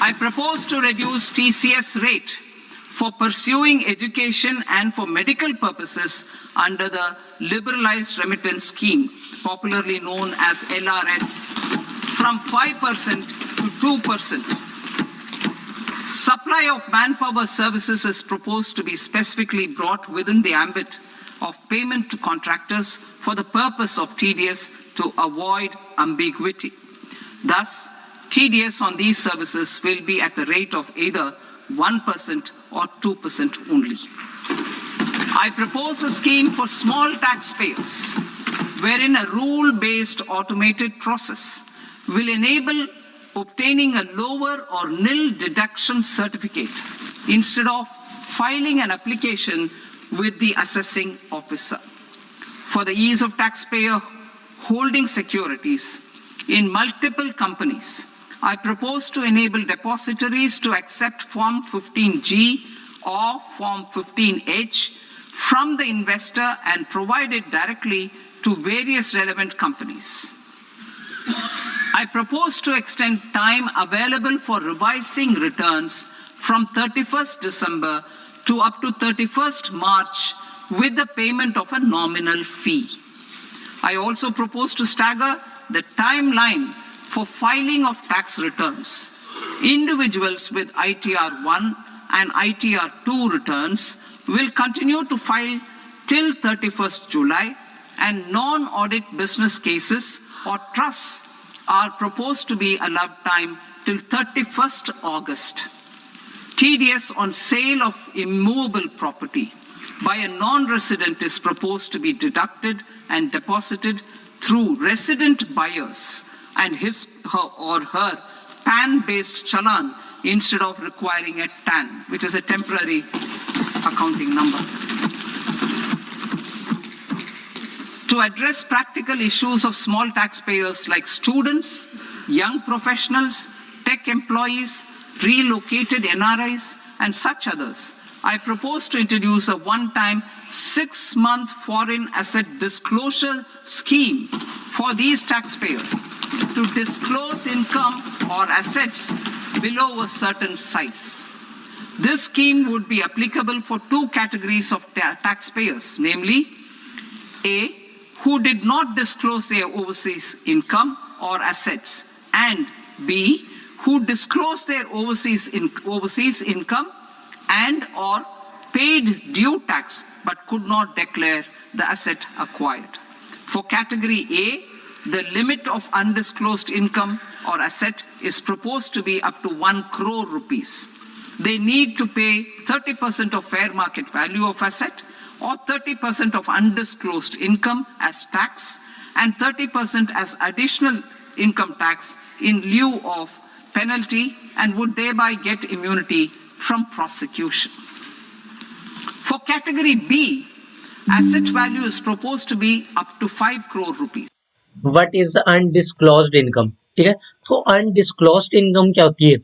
I propose to reduce TCS rate for pursuing education and for medical purposes under the Liberalized Remittance Scheme, popularly known as LRS, from 5% to 2%. Supply of manpower services is proposed to be specifically brought within the ambit of payment to contractors for the purpose of TDS to avoid ambiguity. Thus, TDS on these services will be at the rate of either 1% or 2% only. I propose a scheme for small taxpayers wherein a rule-based automated process will enable obtaining a lower or nil deduction certificate instead of filing an application with the assessing officer. For the ease of taxpayer holding securities in multiple companies, I propose to enable depositories to accept Form 15G or Form 15H from the investor and provide it directly to various relevant companies. I propose to extend time available for revising returns from 31st December to up to 31st March with the payment of a nominal fee. I also propose to stagger the timeline for filing of tax returns. Individuals with ITR 1 and ITR 2 returns will continue to file till 31st July, and non-audit business cases or trusts are proposed to be allowed time till 31st August. TDS on sale of immovable property by a non-resident is proposed to be deducted and deposited through resident buyers and his or her PAN-based challan instead of requiring a TAN, which is a temporary accounting number. To address practical issues of small taxpayers like students, young professionals, tech employees, relocated NRIs, and such others, I propose to introduce a one-time 6-month foreign asset disclosure scheme for these taxpayers to disclose income or assets below a certain size. This scheme would be applicable for two categories of taxpayers, namely, A, who did not disclose their overseas income or assets, and B, who disclosed their overseas income and or paid due tax but could not declare the asset acquired. For category A, the limit of undisclosed income or asset is proposed to be up to 1 crore rupees. They need to pay 30% of fair market value of asset or 30% of undisclosed income as tax and 30% as additional income tax in lieu of penalty, and would thereby get immunity from prosecution. For category B, asset value is proposed to be up to 5 crore rupees. What is undisclosed income? ठीक है, तो undisclosed income क्या होती है,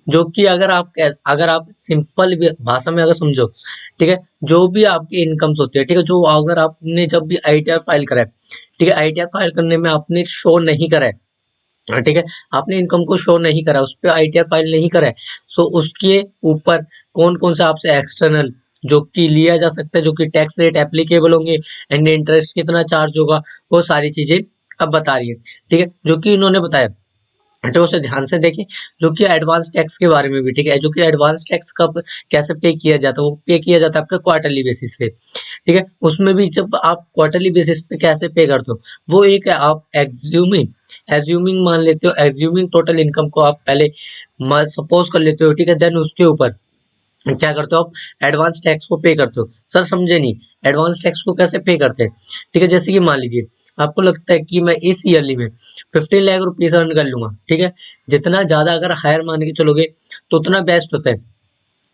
जो कि अगर आप सिंपल भाषा में अगर समझो, ठीक है, जो भी आपकी इनकम्स होती है, ठीक है, जो अगर आपने जब भी आईटीआर फाइल करा है, ठीक है, आईटीआर फाइल करने में आपने शो नहीं करा है, ठीक है, आपने इनकम को शो नहीं करा, उस पर आईटीआर फाइल नहीं करा है, सो उसके ऊपर कौन कौन सा आपसे एक्सटर्नल जो कि लिया जा सकता है, जो कि टैक्स रेट एप्लीकेबल होंगे एंड इंटरेस्ट कितना चार्ज होगा, वो सारी चीजें अब बता रही है। ठीक है, जो कि इन्होंने बताया, तो उसे ध्यान से देखें। जो कि एडवांस टैक्स के बारे में भी, ठीक है, जो कि एडवांस टैक्स कब कैसे पे किया जाता है, वो पे किया जाता है आपका क्वार्टरली बेसिस पे। ठीक है, उसमें भी जब आप क्वार्टरली बेसिस पे कैसे पे करते हो, वो एक है, आप एज्यूमिंग एज्यूमिंग मान लेते हो, एज्यूमिंग टोटल इनकम को आप पहले सपोज कर लेते हो। ठीक है, देन उसके ऊपर क्या करते हो, आप एडवांस टैक्स को पे करते हो। सर समझे नहीं, एडवांस टैक्स को कैसे पे करते हैं? ठीक है, जैसे कि मान लीजिए आपको लगता है कि मैं इस ईयरली में 15 लाख रुपीज अर्न कर लूंगा। ठीक है, जितना ज्यादा अगर हायर मान के चलोगे तो उतना बेस्ट होता है।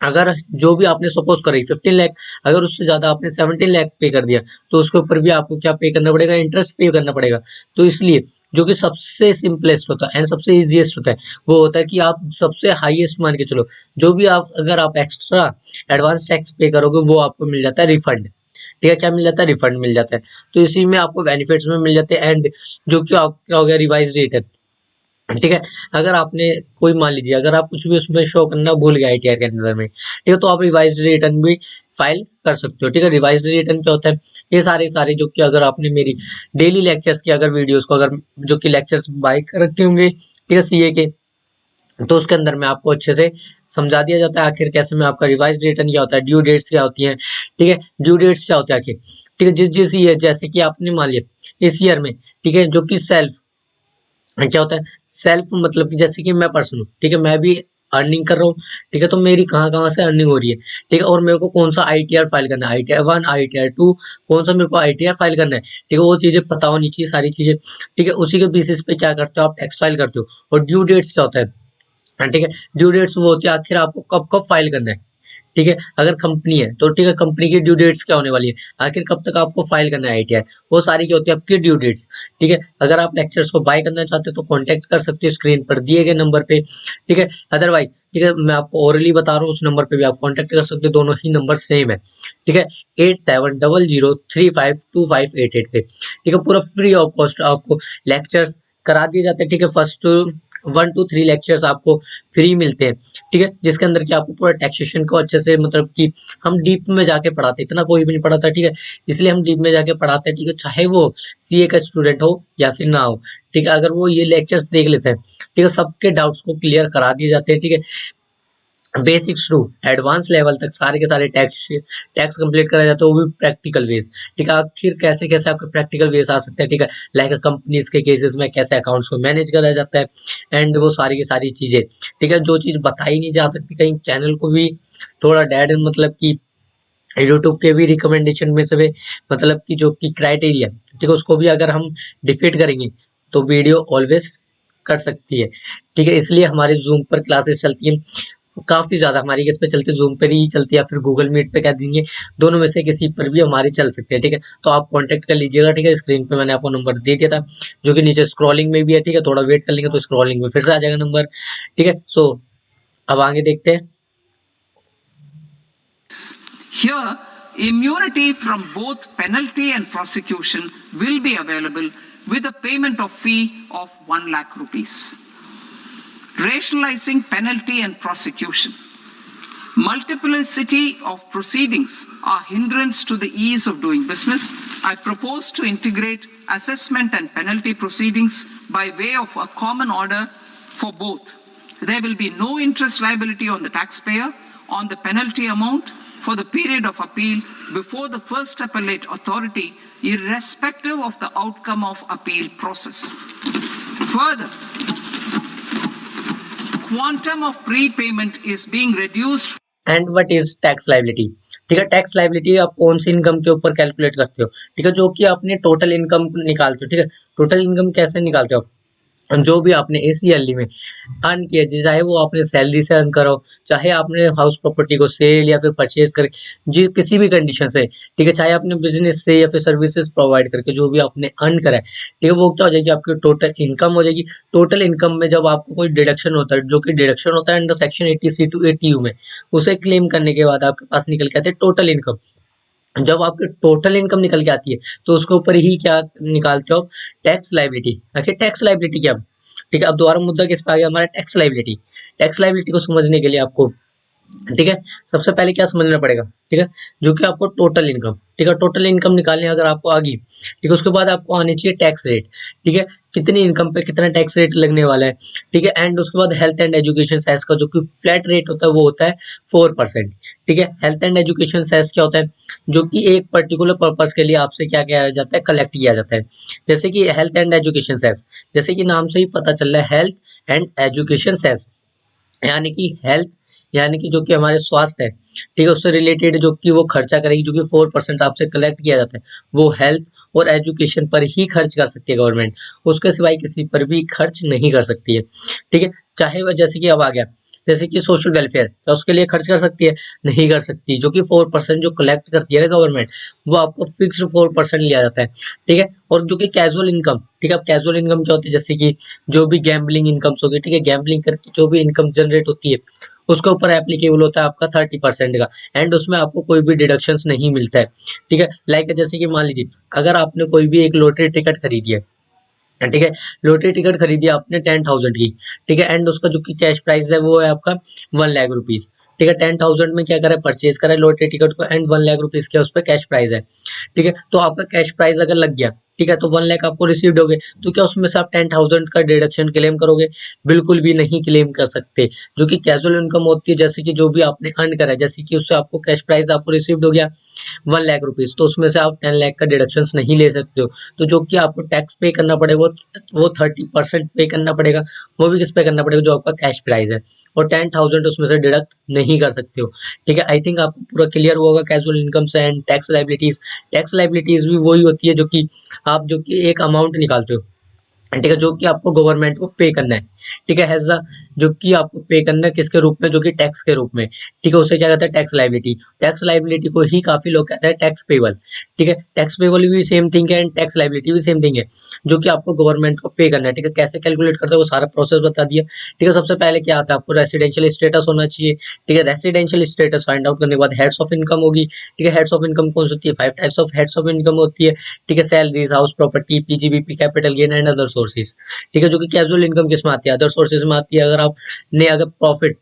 अगर जो भी आपने सपोज करी 15 लाख, अगर उससे ज्यादा आपने 17 लाख पे कर दिया, तो उसके ऊपर भी आपको क्या पे करना पड़ेगा, इंटरेस्ट पे करना पड़ेगा। तो इसलिए जो कि सबसे सिंपलेस्ट होता है एंड सबसे इजीएस्ट होता है, वो होता है कि आप सबसे हाईएस्ट मान के चलो, जो भी आप अगर आप एक्स्ट्रा एडवांस टैक्स पे करोगे वो आपको मिल जाता है रिफंड। ठीक है, क्या मिल जाता है, रिफंड मिल जाता है। तो इसी में आपको बेनिफिट्स में मिल जाते हैं। एंड जो कि क्या हो गया, रिवाइज रेट है। ठीक है, अगर आपने कोई मान लीजिए अगर आप कुछ भी उसमें शो करना भूल गए आईटीआर के अंदर में, ठीक है, तो आप रिवाइज रिटर्न भी फाइल कर सकते हो। ठीक है, रिवाइज रिटर्न क्या होता है, ये सारे सारे जो कि अगर आपने मेरी डेली लेक्चर्स की अगर वीडियोस को अगर जो कि लेक्चर्स बाय कर रखे होंगे, ठीक है, सीए के, तो उसके अंदर में आपको अच्छे से समझा दिया जाता है आखिर कैसे में आपका रिवाइज रिटर्न क्या होता है, ड्यू डेट्स क्या होती हैं। ठीक है, ड्यू डेट्स क्या होता है आखिर, ठीक है, जिस जिस ईयर, जैसे कि आपने मान लिया इस ईयर में, ठीक है, जो कि सेल्फ क्या होता है, सेल्फ मतलब कि जैसे कि मैं पर्सन हूँ, ठीक है, मैं भी अर्निंग कर रहा हूँ। ठीक है, तो मेरी कहाँ कहाँ से अर्निंग हो रही है, ठीक है, और मेरे को कौन सा आईटीआर फाइल करना है, आईटीआर 1 आईटीआर 2, कौन सा मेरे को आईटीआर फाइल करना है। ठीक है, वो चीजें पता होनी चाहिए सारी चीजें। ठीक है, उसी के बेसिस पे क्या करते हो, आप टैक्स फाइल करते हो। और ड्यू डेट्स क्या होता है, हाँ, ठीक है, ड्यू डेट्स वो होती है आखिर आपको कब कब फाइल करना है। ठीक है, अगर कंपनी है तो ठीक है, कंपनी की ड्यू डेट्स क्या होने वाली है, आखिर कब तक आपको फाइल करना है आईटीआर, वो सारी क्या होती है आपकी ड्यू डेट्स। ठीक है, अगर आप लेक्चर्स को बाय करना चाहते हो तो कांटेक्ट कर सकते हो स्क्रीन पर दिए गए नंबर पे। ठीक है, अदरवाइज ठीक है, मैं आपको ओरली बता रहा हूँ, उस नंबर पे भी आप कांटेक्ट कर सकते हो, दोनों ही नंबर सेम है। ठीक है, 8700352588 पे। ठीक है, पूरा फ्री ऑफ कॉस्ट आपको लेक्चर्स करा दिए जाते हैं। ठीक है, फर्स्ट 1 to 3 लेक्चर्स आपको फ्री मिलते हैं। ठीक है, जिसके अंदर कि आपको पूरा टैक्सेशन को अच्छे से मतलब कि हम डीप में जाके पढ़ाते, इतना कोई भी नहीं पढ़ाता। ठीक है, इसलिए हम डीप में जाके पढ़ाते हैं। ठीक है, चाहे वो सीए का स्टूडेंट हो या फिर ना हो। ठीक है, अगर वो ये लेक्चर्स देख लेते हैं, ठीक है, सबके डाउट्स को क्लियर करा दिए जाते हैं। ठीक है, बेसिक्स टू एडवांस लेवल तक सारे के सारे टैक्स टैक्स कंप्लीट करा जाता है, वो भी प्रैक्टिकल वेज। ठीक है, आखिर कैसे कैसे आपके प्रैक्टिकल वेज आ सकते हैं। ठीक है, लाइक कंपनीज के केसेस में कैसे अकाउंट्स को मैनेज करा जाता है एंड वो सारी की सारी चीजें। ठीक है, जो चीज बताई नहीं जा सकती कहीं चैनल को भी थोड़ा डेड मतलब कि यूट्यूब के भी रिकमेंडेशन में से मतलब कि जो कि क्राइटेरिया, ठीक है, उसको भी अगर हम डिफीट करेंगे तो वीडियो ऑलवेज कर सकती है। ठीक है, इसलिए हमारे जूम पर क्लासेस चलती हैं काफी ज्यादा, हमारी किस पे चलती है, जूम पर ही चलती है या फिर गूगल मीट पे कह देंगे, दोनों में से किसी पर भी हमारी चल सकती है। ठीक है, तो आप कांटेक्ट कर लीजिएगा। ठीक है, स्क्रीन पे मैंने आपको नंबर दे दिया था, जो कि नीचे स्क्रॉलिंग में भी है। ठीक है, थोड़ा वेट कर लेंगे तो स्क्रॉलिंग में फिर से आ जाएगा नंबर। ठीक है, सो अब आगे देखते हैं। Here, immunity from both penalty and prosecution will be available with a payment of fee of 1 lakh rupees. Rationalizing penalty and prosecution. Multiplicity of proceedings are hindrance to the ease of doing business. I propose to integrate assessment and penalty proceedings by way of a common order for both. There will be no interest liability on the taxpayer on the penalty amount for the period of appeal before the first appellate authority, irrespective of the outcome of appeal process. Further, quantum of prepayment is being reduced. And what is tax liability. ठीक है, tax liability आप कौन सी income के ऊपर calculate करते हो, ठीक है, जो कि आपने टोटल इनकम निकालते हो। ठीक है, टोटल इनकम कैसे निकालते हो, जो भी आपने इस ईयरली में अर्न किया, चाहे वो आपने सैलरी से अर्न करो, चाहे आपने हाउस प्रॉपर्टी को सेल या फिर परचेज कर, जी किसी भी कंडीशन से, ठीक है, चाहे आपने बिजनेस से या फिर सर्विसेज प्रोवाइड करके जो भी आपने अर्न करा है, ठीक है, वो क्या हो जाएगी आपकी टोटल इनकम हो जाएगी। टोटल इनकम में जब आपको कोई डिडक्शन होता है, जो कि डिडक्शन होता है under section 80C to 80U में, उसे क्लेम करने के बाद आपके पास निकल के आते हैं टोटल इनकम। जब आपकी टोटल इनकम निकल के आती है तो उसके ऊपर ही क्या निकालते हो, टैक्स लाइबिलिटी। आखिर टैक्स लाइबिलिटी क्या, ठीक है, अब दोबारा मुद्दा किस पे आ गया हमारा, टैक्स लाइबिलिटी। टैक्स लाइबिलिटी को समझने के लिए आपको ठीक है। सबसे पहले क्या समझना पड़ेगा, ठीक है, जो कि आपको टोटल इनकम, ठीक है, टोटल इनकम निकालनी अगर आपको आ गई, ठीक है, उसके बाद आपको आनी चाहिए टैक्स रेट, ठीक है, कितनी इनकम पे कितना टैक्स रेट लगने वाला है, ठीक है, एंड उसके बाद हेल्थ एंड एजुकेशन सेस का जो कि फ्लैट रेट होता है वो होता है 4%, ठीक है। हेल्थ एंड एजुकेशन सेस क्या होता है, जो कि एक पर्टिकुलर पर्पज के लिए आपसे क्या किया जाता है, कलेक्ट किया जाता है। जैसे कि हेल्थ एंड एजुकेशन सेस, जैसे कि नाम से ही पता चल रहा है, हेल्थ एंड एजुकेशन सेस, यानी कि हेल्थ, यानी कि जो कि हमारे स्वास्थ्य है, ठीक है, उससे रिलेटेड जो कि वो खर्चा करेगी, जो कि 4% आपसे कलेक्ट किया जाता है, वो हेल्थ और एजुकेशन पर ही खर्च कर सकती है गवर्नमेंट, उसके सिवाय किसी पर भी खर्च नहीं कर सकती है, ठीक है। चाहे वह जैसे कि अब आ गया, जैसे कि सोशल वेलफेयर, तो उसके लिए खर्च कर सकती है, नहीं कर सकती, जो कि 4% जो कलेक्ट करती है ना गवर्नमेंट, वो आपको फिक्स्ड 4% लिया जाता है, ठीक है। और जो कि कैजुअल इनकम, ठीक है, अब कैजुअल इनकम क्या होती है, जैसे कि जो भी गैम्बलिंग इनकम्स होगी, ठीक है, गैम्बलिंग करके जो भी इनकम जनरेट होती है, उसके ऊपर एप्लीकेबल होता है आपका 30% का, एंड उसमें आपको कोई भी डिडक्शंस नहीं मिलता है, ठीक है। लाइक जैसे कि मान लीजिए अगर आपने कोई भी एक लॉटरी टिकट खरीदी है, ठीक है, लॉटरी टिकट खरीदी आपने 10,000 की, ठीक है, एंड उसका जो कि कैश प्राइस है वो है आपका 1 लाख रुपीज, ठीक है, 10,000 में क्या करा, परचेज करा लॉटरी टिकट को, एंड 1 लाख रुपीज के उस पर कैश प्राइस है, ठीक है। तो आपका कैश प्राइस अगर लग गया, ठीक है, तो 1 लाख आपको रिसीव्ड हो गए, तो क्या उसमें से आप 10,000 का डिडक्शन क्लेम करोगे, बिल्कुल भी नहीं क्लेम कर सकते। जो कि कैजुअल इनकम होती है, जैसे कि जो भी आपने अर्न करा है, जैसे कि उससे आपको कैश प्राइस आपको रिसीव्ड हो गया 1 लाख रुपीज, तो उसमें से आप 10 लाख का डिडक्शन नहीं ले सकते हो, तो जो कि आपको टैक्स पे करना पड़ेगा वो 30% पे करना पड़ेगा, वो भी किस पे करना पड़ेगा, जो आपका कैश प्राइस है, और 10,000 उसमें से डिडक्ट नहीं कर सकते हो, ठीक है। आई थिंक आपको पूरा क्लियर हुआ होगा कैजुअल इनकम से and tax liabilities. Tax liabilities भी वही होती है जो कि आप जो कि एक अमाउंट निकालते हो, ठीक है, जो कि आपको गवर्नमेंट को पे करना है, ठीक है, हैजा, जो कि आपको पे करना है किसके रूप में, जो कि टैक्स के रूप में, ठीक है, उसे क्या कहते हैं, टैक्स लाइबिलिटी। टैक्स लाइबिलिटी को ही काफी लोग कहते हैं टैक्स पेबल, ठीक है, टैक्स पेबल भी सेम थिंग है एंड टैक्स लाइबिलिटी भी सेम थिंग है, जो कि आपको गवर्नमेंट को पे करना है, ठीक है। कैसे कैलकुलेट करते हैं वो सारा प्रोसेस बता दिया, ठीक है। सबसे पहले क्या आता है, आपको रेसिडेंशियल स्टेटस होना चाहिए, ठीक है, रेसिडेंशियल स्टेटस फाइंड आउट करने के बाद हेड्स ऑफ इनकम होगी, ठीक है, हेड्स ऑफ इनकम कौन सी होती है, 5 types of heads of income होती है, ठीक है, salaries, house property, PGBP, capital gain and other sources, ठीक है, जो कि कैजुअल इनकम किस में आती है, अदर सोर्सेज में आती है। अगर आपने अगर प्रॉफिट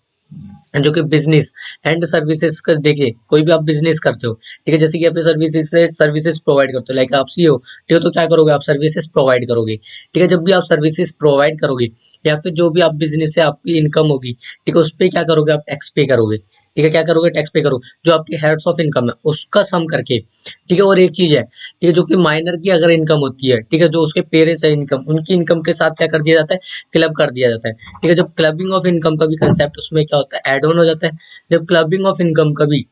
जो कि बिजनेस एंड सर्विसेज का देखे, कोई भी आप बिजनेस करते हो, ठीक है, जैसे कि अपने सर्विसेज से सर्विसेज प्रोवाइड करते हो, लाइक आप सीईओ, ठीक है, तो क्या करोगे, आप सर्विसेज प्रोवाइड करोगे, ठीक है। जब भी आप सर्विसेज प्रोवाइड करोगे या फिर जो भी आप बिजनेस से आपकी इनकम होगी, ठीक है, उस पर क्या करोगे, आप टैक्स पे करोगे, ठीक है, क्या करोगे, टैक्स पे करो, जो आपकी हेड्स ऑफ इनकम है उसका सम करके, ठीक है। और एक चीज है, ठीक है, जो कि माइनर की अगर इनकम होती है, ठीक है, जो उसके पेरेंट्स है इनकम, उनकी इनकम के साथ क्या कर दिया जाता है, क्लब कर दिया जाता है, ठीक है। जब क्लबिंग ऑफ इनकम का भी कंसेप्ट उसमें क्या होता है, एड ऑन हो जाता है। जब क्लबिंग ऑफ इनकम का भी,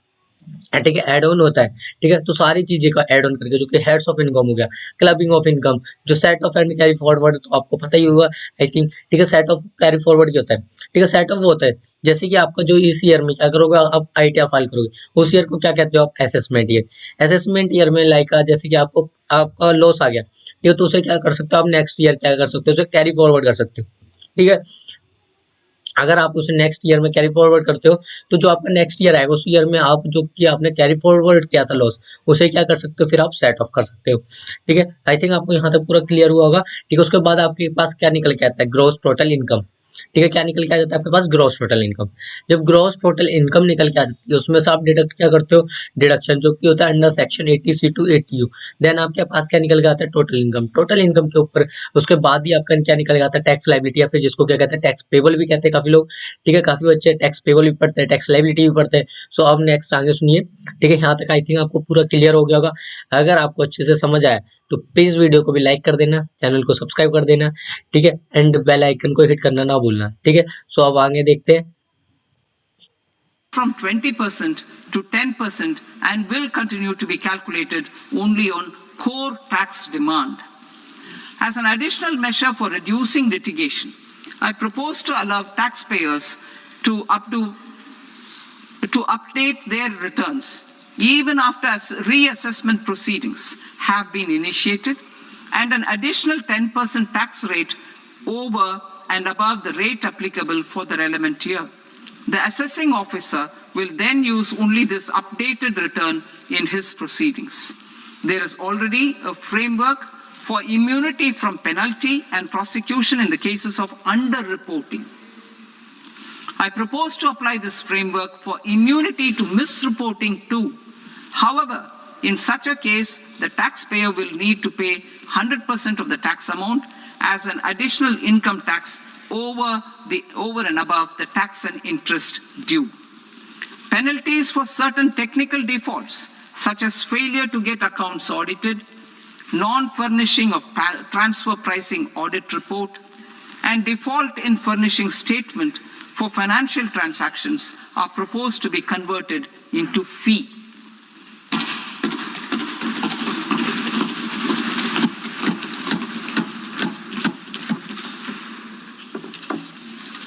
ठीक है, एड ऑन होता है, ठीक है, तो सारी चीजें का एड ऑन करके जो कि हेड्स ऑफ इनकम हो गया, क्लबिंग ऑफ इनकम, जो set of and carry forward, तो आपको पता ही होगा आई थिंक, ठीक है। सेट ऑफ कैरी फॉरवर्ड क्या होता है, ठीक है, सेट ऑफ वो होता है, जैसे कि आपका जो इस ईयर में क्या करोगे, आप आईटीआर फाइल करोगे, उस ईयर को क्या कहते हो आप, असेसमेंट ईयर। असेसमेंट ईयर में लाइक जैसे कि आपको आपका लॉस आ गया, ठीक है, तो उसे क्या कर सकते हो आप, नेक्स्ट ईयर क्या कर सकते हो, उसे कैरी फॉरवर्ड कर सकते हो, ठीक है। अगर आप उसे नेक्स्ट ईयर में कैरी फॉरवर्ड करते हो, तो जो आपका नेक्स्ट ईयर आएगा उस ईयर में आप जो कि आपने कैरी फॉरवर्ड किया था लॉस, उसे क्या कर सकते हो, फिर आप सेट ऑफ कर सकते हो, ठीक है। आई थिंक आपको यहाँ तक पूरा क्लियर हुआ होगा, ठीक है। उसके बाद आपके पास क्या निकल के आता है, ग्रॉस टोटल इनकम, ठीक है, क्या निकल के आ जाता है आपके पास, ग्रॉस टोटल इनकम। जब ग्रॉस टोटल इनकम निकल के आ जाती है, उसमें से आप डिडक्ट क्या करते हो, डिडक्शन, जो कि होता है under section 80C to 80U। Then आपके पास क्या निकल के आता है, टोटल इनकम। टोटल इनकम के ऊपर उसके बाद ही आपका क्या निकल के आता है, टैक्स लाइबिलिटी, या फिर जिसको क्या कहते हैं, टैक्स पेबल भी कहते हैं काफी लोग, ठीक है। काफी बच्चे टैक्स पेबल भी पढ़ते हैं, टैक्स लाइबिलिटी भी पढ़ते हैं। सो अब नेक्स्ट आगे सुनिए, ठीक है, यहाँ तक आई थिंक आपको पूरा क्लियर हो गया होगा। अगर आपको अच्छे से समझ आया तो प्लीज वीडियो को भी लाइक कर देना, चैनल को सब्सक्राइब कर देना, ठीक है, एंड बेल आइकन को हिट करना ना भूलना, ठीक है। सो अब आगे देखते हैं। From 20% to 10% and will continue to be calculated only on core tax demand. As an additional measure for reducing litigation, I propose to allow taxpayers to update their returns even after reassessment proceedings have been initiated, and an additional 10% tax rate over and above the rate applicable for the relevant year. The assessing officer will then use only this updated return in his proceedings. There is already a framework for immunity from penalty and prosecution in the cases of underreporting. I propose to apply this framework for immunity to misreporting too. However, in such a case, the taxpayer will need to pay 100% of the tax amount as an additional income tax over and above the tax and interest due. Penalties for certain technical defaults, such as failure to get accounts audited, non-furnishing of transfer pricing audit report, and default in furnishing statement for financial transactions are proposed to be converted into fee.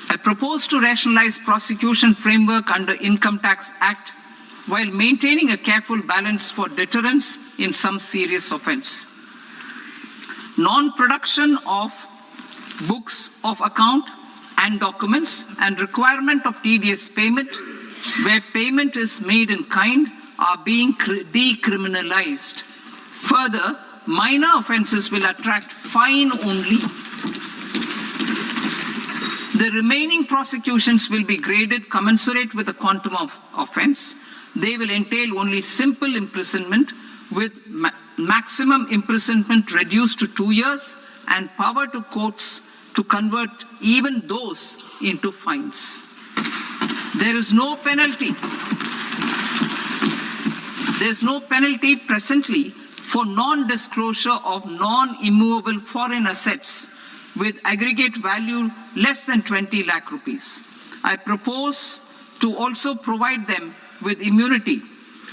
I propose to rationalize prosecution framework under Income Tax Act while maintaining a careful balance for deterrence in some serious offence. Non-production of books of account and documents and requirement of TDS payment where payment is made in kind are being decriminalized. Further, minor offences will attract fine only. The remaining prosecutions will be graded commensurate with the quantum of offence. They will entail only simple imprisonment with maximum imprisonment reduced to 2 years and power to courts to convert even those into fines. There is no penalty. There is no penalty presently for non-disclosure of non-immovable foreign assets with aggregate value less than 20 lakh rupees. I propose to also provide them with immunity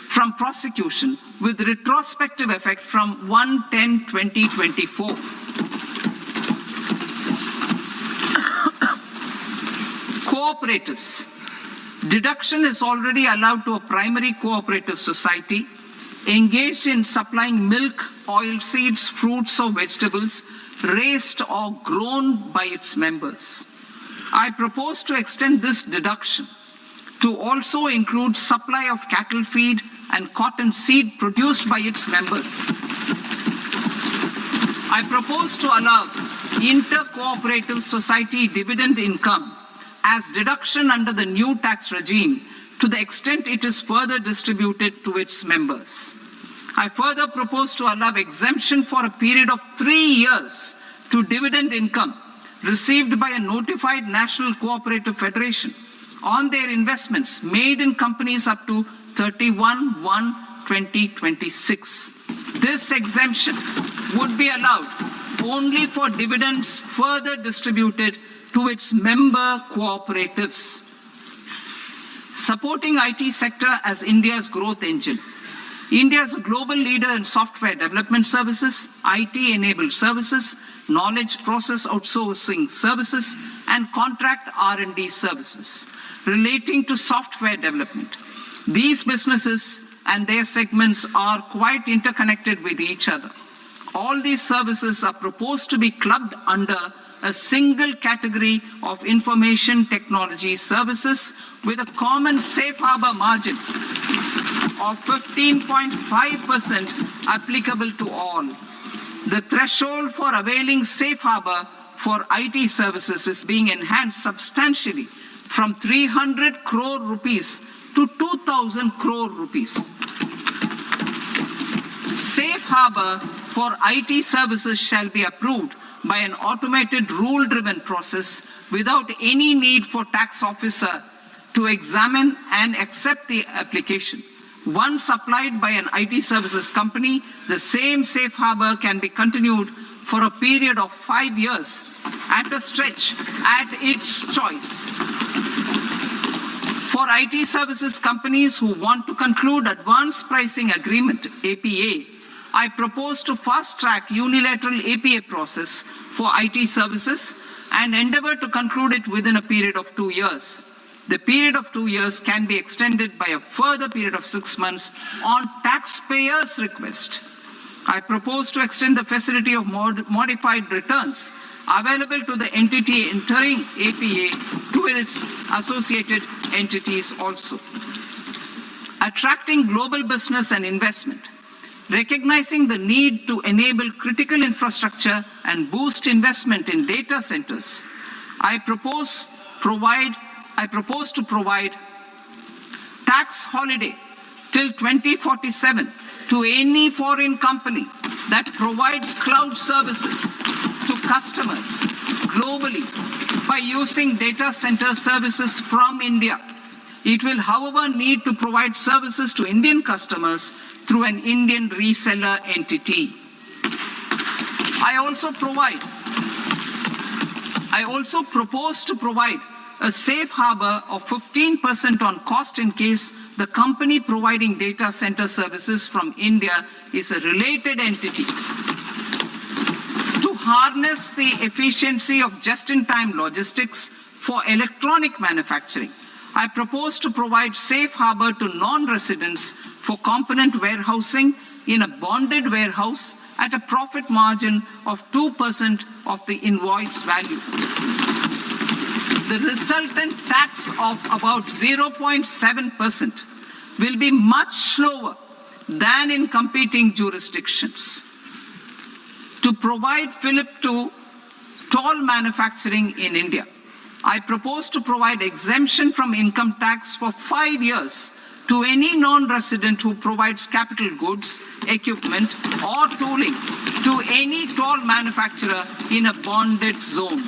from prosecution with retrospective effect from 1/10/2024. Cooperatives. Deduction is already allowed to a primary cooperative society engaged in supplying milk, oilseeds, fruits or vegetables raised or grown by its members. I propose to extend this deduction to also include supply of cattle feed and cotton seed produced by its members. I propose to allow inter-cooperative society dividend income as deduction under the new tax regime to the extent it is further distributed to its members. I further propose to allow exemption for a period of 3 years to dividend income received by a notified national cooperative federation on their investments made in companies up to 31/1/2026. This exemption would be allowed only for dividends further distributed to its member cooperatives. Supporting IT sector as India's growth engine. India is a global leader in software development services, IT-enabled services, knowledge process outsourcing services, and contract R&D services relating to software development. These businesses and their segments are quite interconnected with each other. All these services are proposed to be clubbed under a single category of information technology services with a common safe harbor margin of 15.5% applicable to all. The threshold for availing safe harbor for IT services is being enhanced substantially from 300 crore rupees to 2,000 crore rupees. Safe harbor for IT services shall be approved by an automated rule-driven process without any need for tax officer to examine and accept the application. Once applied by an IT services company, the same safe harbor can be continued for a period of 5 years at a stretch at its choice. For IT services companies who want to conclude advanced pricing agreement, APA, I propose to fast-track unilateral APA process for IT services and endeavor to conclude it within a period of 2 years. The period of 2 years can be extended by a further period of 6 months on taxpayers' request. I propose to extend the facility of modified returns available to the entity entering APA to its associated entities also. Attracting global business and investment. Recognizing the need to enable critical infrastructure and boost investment in data centers, I propose provide I propose to provide tax holiday till 2047 to any foreign company that provides cloud services to customers globally by using data center services from India. It will, however, need to provide services to Indian customers through an Indian reseller entity. I also propose to provide a safe harbor of 15% on cost in case the company providing data center services from India is a related entity. To harness the efficiency of just-in-time logistics for electronic manufacturing, I propose to provide safe harbor to non-residents for component warehousing in a bonded warehouse at a profit margin of 2% of the invoice value. The resultant tax of about 0.7% will be much lower than in competing jurisdictions. To provide fillip to toll manufacturing in India, I propose to provide exemption from income tax for 5 years to any non-resident who provides capital goods, equipment, or tooling to any toll manufacturer in a bonded zone.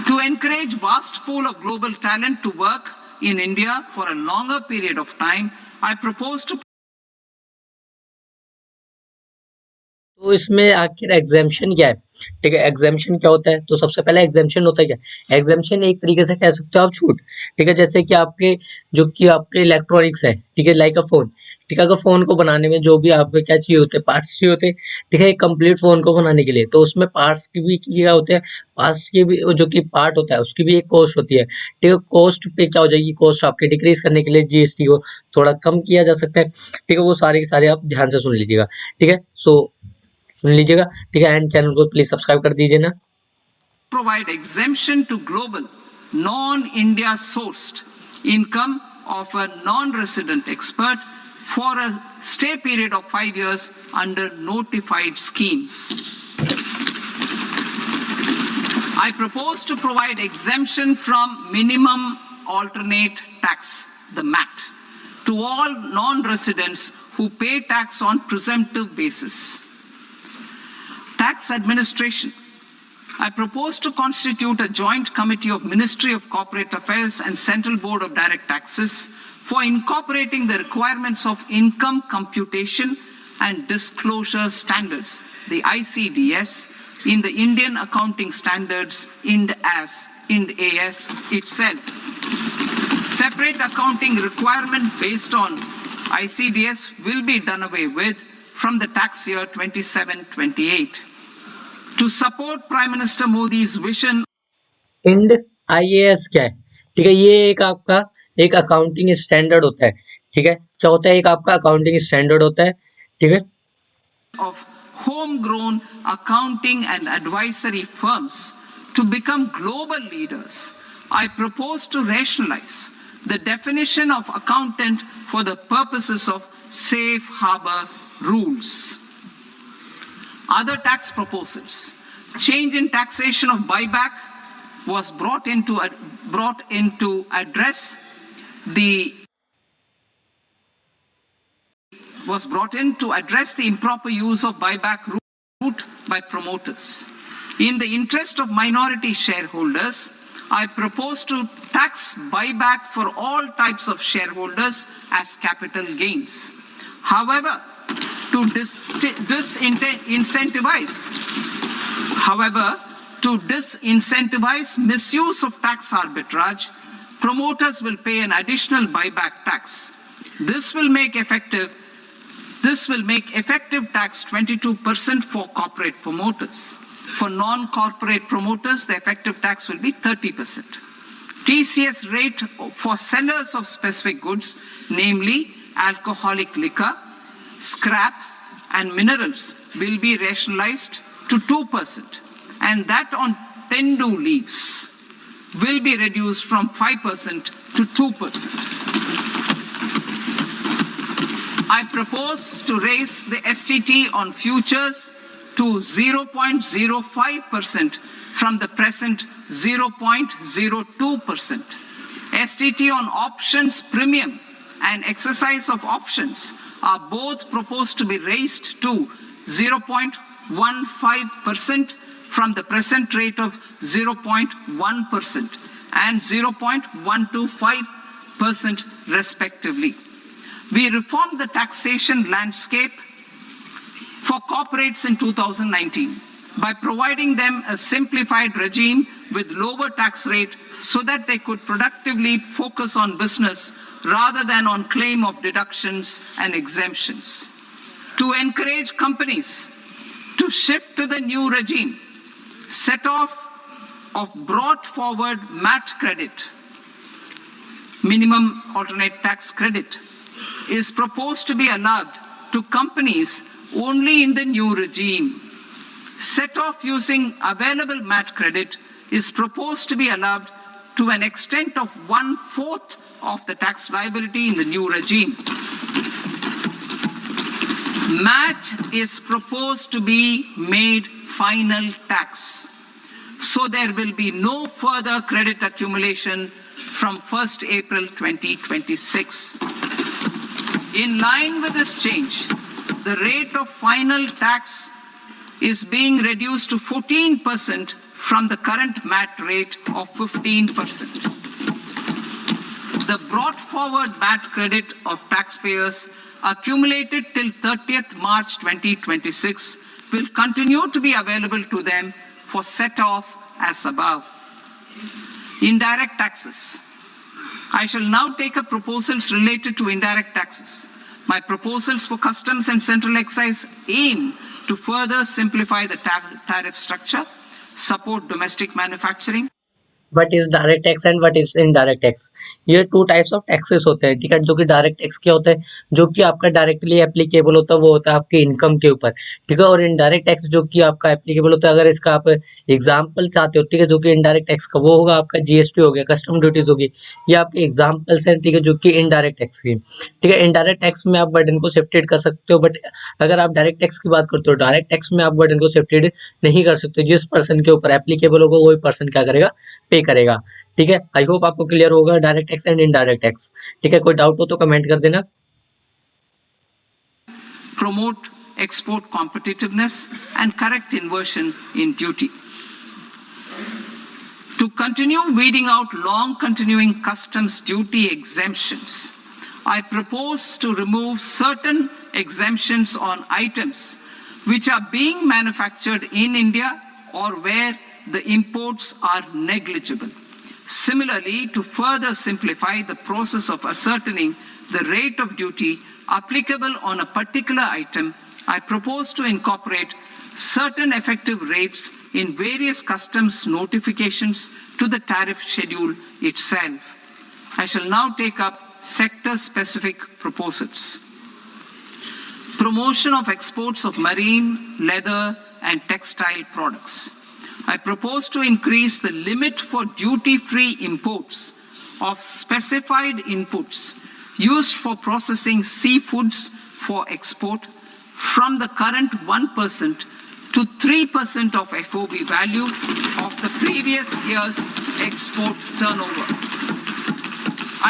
To encourage vast pool of global talent to work in India for a longer period of time, I propose to तो इसमें आखिर exemption क्या है? ठीक है, exemption क्या होता है? तो सबसे पहले एग्जेम्पशन होता है क्या? एग्जेम्पशन एक तरीके से कह सकते हो आप छूट। ठीक है, जैसे कि आपके जो कि आपके इलेक्ट्रॉनिक्स है, ठीक है, लाइक अ फोन। ठीक है, अगर फोन को बनाने में जो भी आपको क्या चाहिए होते हैं, पार्ट्स चाहिए होते हैं। ठीक है, एक कंप्लीट फोन को बनाने के लिए तो उसमें पार्ट्स की भी क्या होते हैं, पार्ट्स की भी जो कि पार्ट होता है उसकी भी एक कॉस्ट होती है। ठीक है, कॉस्ट पे क्या हो जाएगी, कॉस्ट आपके डिक्रीज करने के लिए जीएसटी को थोड़ा कम किया जा सकता है। ठीक है, वो सारे के सारे आप ध्यान से सुन लीजिएगा। ठीक है, सुन लीजिएगा। ठीक है, एंड चैनल को प्लीज सब्सक्राइब कर दीजिए ना। provide exemption to global non-India sourced income of a non-resident expert for a stay period of 5 years under notified schemes. I propose to provide exemption from minimum alternate tax, the MAT, to all non-residents who pay tax on presumptive basis. Tax administration. I propose to constitute a joint committee of Ministry of Corporate Affairs and Central Board of Direct Taxes for incorporating the requirements of income computation and disclosure standards, the ICDS, in the Indian accounting standards Ind AS itself. Separate accounting requirement based on ICDS will be done away with from the tax year 27-28. To support Prime Minister Modi's vision. Ind IAS क्या है? ठीक है, ये एक आपका एक accounting standard होता है। ठीक है, क्या होता है, एक आपका अकाउंटिंग स्टैंडर्ड होता है। ठीक है, of homegrown accounting and advisory firms to become global leaders, I propose to rationalize the definition of accountant for the purposes of safe harbor rules. Other tax proposals. Change in taxation of buyback was brought into address the improper use of buyback route by promoters. In the interest of minority shareholders, I propose to tax buyback for all types of shareholders as capital gains. However, to disincentivize misuse of tax arbitrage, promoters will pay an additional buyback tax. This will make effective tax 22% for corporate promoters. For non-corporate promoters, the effective tax will be 30%. TCS rate for sellers of specific goods, namely alcoholic liquor, scrap and minerals, will be rationalized to 2%, and that on tendu leaves will be reduced from 5% to 2%. I propose to raise the STT on futures to 0.05% from the present 0.02%, STT on options premium and exercise of options are both proposed to be raised to 0.15% from the present rate of 0.1% and 0.125% respectively. We reformed the taxation landscape for corporates in 2019 by providing them a simplified regime with lower tax rate so that they could productively focus on business rather than on claim of deductions and exemptions. To encourage companies to shift to the new regime, set off of brought forward MAT credit, minimum alternate tax credit, is proposed to be allowed to companies only in the new regime. Set off using available MAT credit is proposed to be allowed to an extent of 1/4 of the tax liability in the new regime. MAT is proposed to be made final tax, so there will be no further credit accumulation from 1st April 2026. In line with this change, the rate of final tax is being reduced to 14% from the current MAT rate of 15%. The brought forward MAT credit of taxpayers accumulated till 30th March 2026 will continue to be available to them for set off as above. Indirect taxes. I shall now take up proposals related to indirect taxes. My proposals for customs and central excise aim to further simplify the tariff structure, support domestic manufacturing. What is direct tax and what is indirect tax. ये two types of taxes होते हैं, ठीक है। जो कि direct tax क्या होता है, जो कि आपका डायरेक्टली एप्लीकेबल होता है, वो होता है आपके इनकम के ऊपर, ठीक है। और इनडायरेक्ट टैक्स जो कि आपका एप्लीकेबल होता है, अगर इसका आप एग्जाम्पल चाहते हो, ठीक है, जो कि इनडायरेक्ट टैक्स का, वो होगा आपका जीएसटी हो गया, कस्टम ड्यूटीज होगी, ये आपके एग्जाम्पल्स हैं, ठीक है, जो कि इनडायरेक्ट टैक्स की, ठीक है। इनडायरेक्ट टैक्स में आप बर्डन को शिफ्टेड कर सकते हो, बट अगर आप डायरेक्ट टैक्स की बात करते हो, डायरेक्ट टैक्स में आप बर्डन को शिफ्टेड नहीं कर सकते। जिस पर्सन के ऊपर एप्लीकेबल होगा वही पर्सन क्या करेगा, पे करेगा, ठीक है। आई होप आपको क्लियर होगा direct tax and indirect tax, ठीक है। कोई डाउट हो तो कमेंट कर देना। Promote export competitiveness and correct inversion in duty. To continue weeding out long continuing customs duty exemptions, I propose to remove certain exemptions on items which are being manufactured in India or where the imports are negligible. Similarly, to further simplify the process of ascertaining the rate of duty applicable on a particular item, I propose to incorporate certain effective rates in various customs notifications to the tariff schedule itself. I shall now take up sector-specific proposals. Promotion of exports of marine, leather, and textile products. I propose to increase the limit for duty-free imports of specified inputs used for processing seafoods for export from the current 1% to 3% of FOB value of the previous year's export turnover.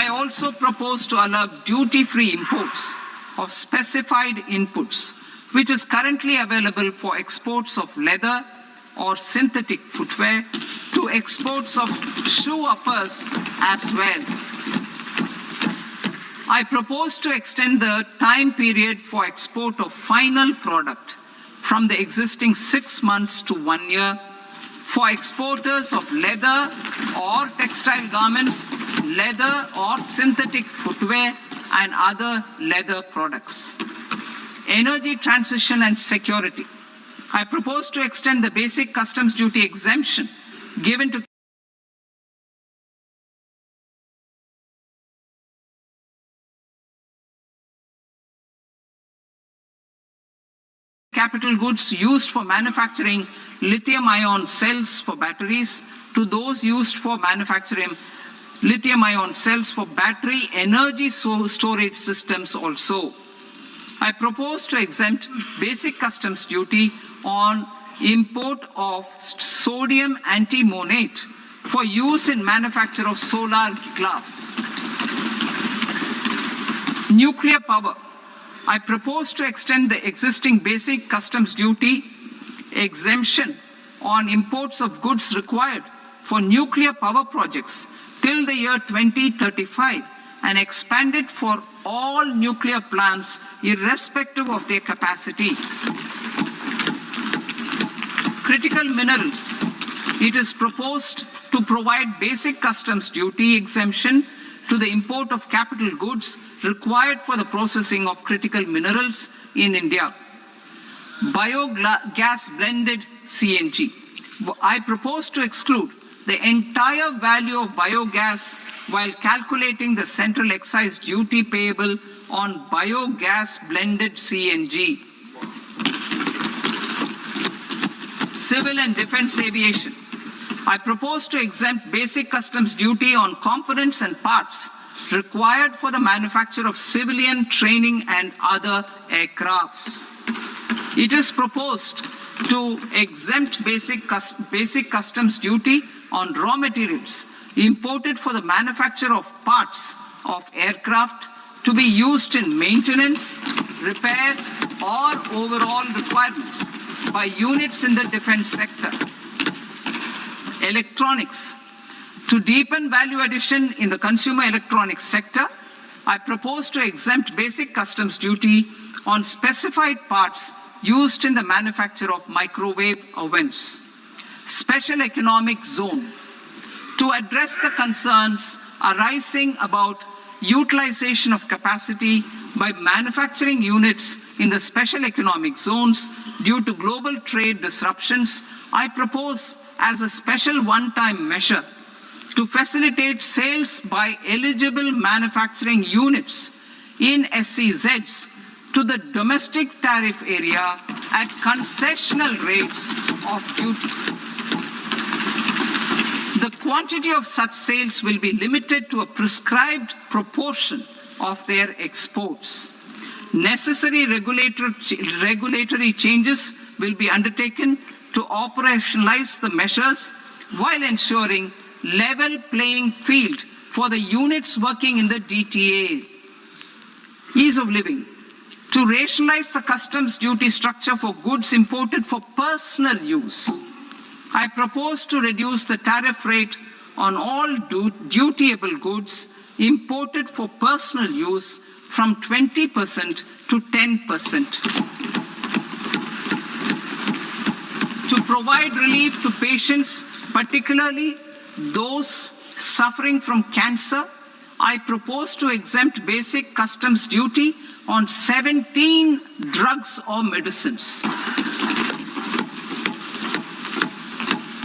I also propose to allow duty-free imports of specified inputs, which is currently available for exports of leather or synthetic footwear, to exports of shoe uppers as well. I propose to extend the time period for export of final product from the existing 6 months to 1 year for exporters of leather or textile garments, leather or synthetic footwear, and other leather products. Energy transition and security. I propose to extend the basic customs duty exemption given to capital goods used for manufacturing lithium-ion cells for batteries to those used for manufacturing lithium-ion cells for battery energy storage systems also. I propose to exempt basic customs duty on import of sodium antimonate for use in manufacture of solar glass. Nuclear power. I propose to extend the existing basic customs duty exemption on imports of goods required for nuclear power projects till the year 2035 and expand it for all nuclear plants irrespective of their capacity. Critical minerals. It is proposed to provide basic customs duty exemption to the import of capital goods required for the processing of critical minerals in India. Biogas blended CNG. I propose to exclude the entire value of biogas while calculating the central excise duty payable on biogas blended CNG. Civil and defense aviation. I propose to exempt basic customs duty on components and parts required for the manufacture of civilian training and other aircrafts. It is proposed to exempt basic customs duty on raw materials imported for the manufacture of parts of aircraft to be used in maintenance, repair, or overall requirements by units in the defense sector. Electronics. To deepen value addition in the consumer electronics sector, I propose to exempt basic customs duty on specified parts used in the manufacture of microwave ovens. Special economic zone. To address the concerns arising about utilization of capacity by manufacturing units in the special economic zones due to global trade disruptions, I propose as a special one-time measure to facilitate sales by eligible manufacturing units in SEZs to the domestic tariff area at concessional rates of duty. The quantity of such sales will be limited to a prescribed proportion of their exports. Necessary regulatory changes will be undertaken to operationalize the measures while ensuring level playing field for the units working in the DTA. Ease of living. To rationalize the customs duty structure for goods imported for personal use, I propose to reduce the tariff rate on all dutiable goods imported for personal use from 20% to 10%. To provide relief to patients, particularly those suffering from cancer, I propose to exempt basic customs duty on 17 drugs or medicines.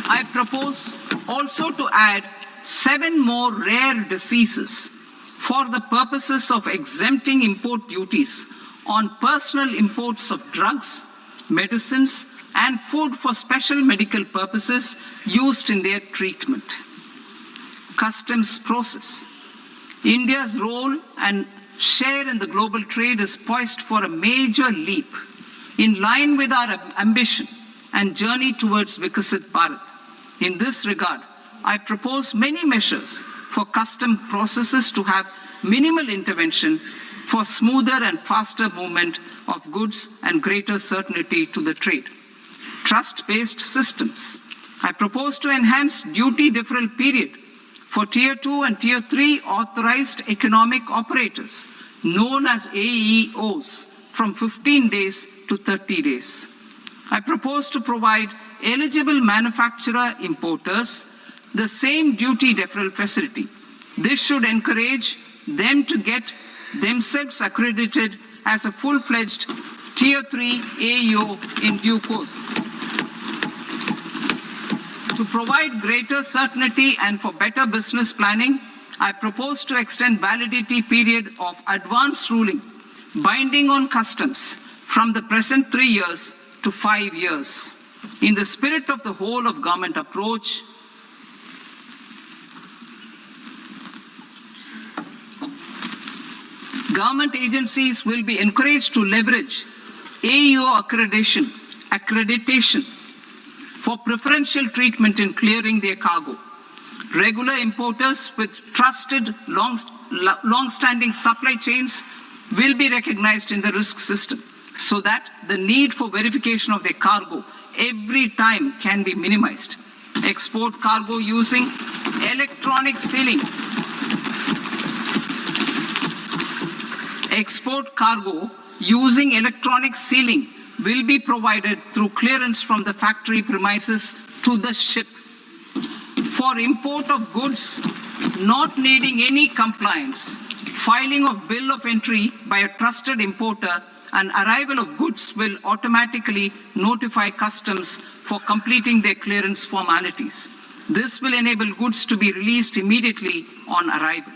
I propose also to add 7 more rare diseases for the purposes of exempting import duties on personal imports of drugs, medicines, and food for special medical purposes used in their treatment. Customs process. India's role and share in the global trade is poised for a major leap in line with our ambition and journey towards Viksit Bharat. In this regard, I propose many measures for custom processes to have minimal intervention for smoother and faster movement of goods and greater certainty to the trade. Trust-based systems. I propose to enhance duty deferral period for Tier 2 and Tier 3 authorized economic operators, known as AEOs, from 15 days to 30 days. I propose to provide eligible manufacturer importers the same duty deferral facility. This should encourage them to get themselves accredited as a full-fledged Tier 3 AEO in due course. To provide greater certainty and for better business planning, I propose to extend validity period of advance ruling binding on customs from the present 3 years to 5 years. In the spirit of the whole of government approach, government agencies will be encouraged to leverage AEO accreditation for preferential treatment in clearing their cargo. Regular importers with trusted, long-standing supply chains will be recognized in the risk system so that the need for verification of their cargo every time can be minimized. Export cargo using electronic sealing. Export cargo using electronic sealing will be provided through clearance from the factory premises to the ship. For import of goods not needing any compliance, filing of bill of entry by a trusted importer and arrival of goods will automatically notify customs for completing their clearance formalities. This will enable goods to be released immediately on arrival.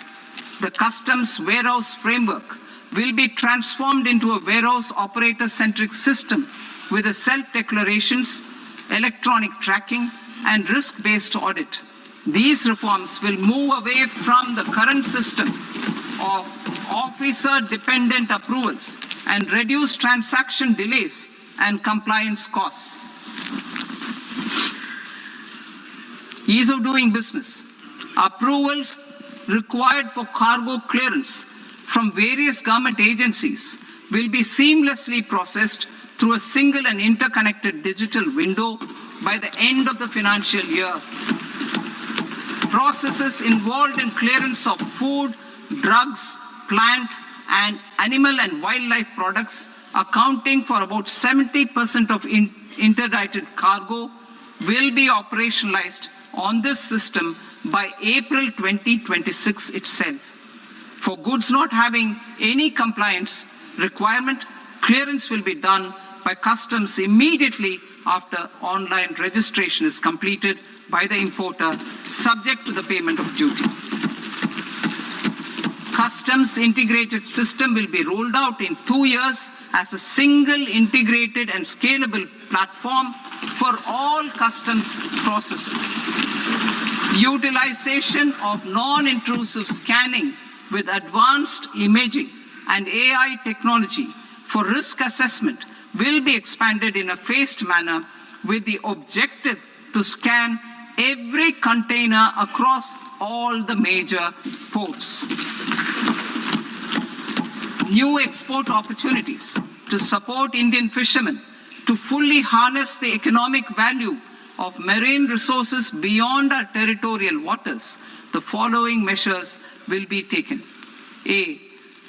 The customs warehouse framework will be transformed into a warehouse operator-centric system with a self-declarations, electronic tracking, and risk-based audit. These reforms will move away from the current system of officer-dependent approvals and reduce transaction delays and compliance costs. Ease of doing business. Approvals required for cargo clearance from various government agencies will be seamlessly processed through a single and interconnected digital window by the end of the financial year. Processes involved in clearance of food, drugs, plant, and animal and wildlife products, accounting for about 70% of interdicted cargo, will be operationalized on this system by April 2026 itself. For goods not having any compliance requirement, clearance will be done by customs immediately after online registration is completed by the importer, subject to the payment of duty. Customs integrated system will be rolled out in 2 years as a single integrated and scalable platform for all customs processes. Utilization of non-intrusive scanning with advanced imaging and AI technology for risk assessment will be expanded in a phased manner with the objective to scan every container across all the major ports. New export opportunities to support Indian fishermen to fully harness the economic value of marine resources beyond our territorial waters. The following measures will be taken. A.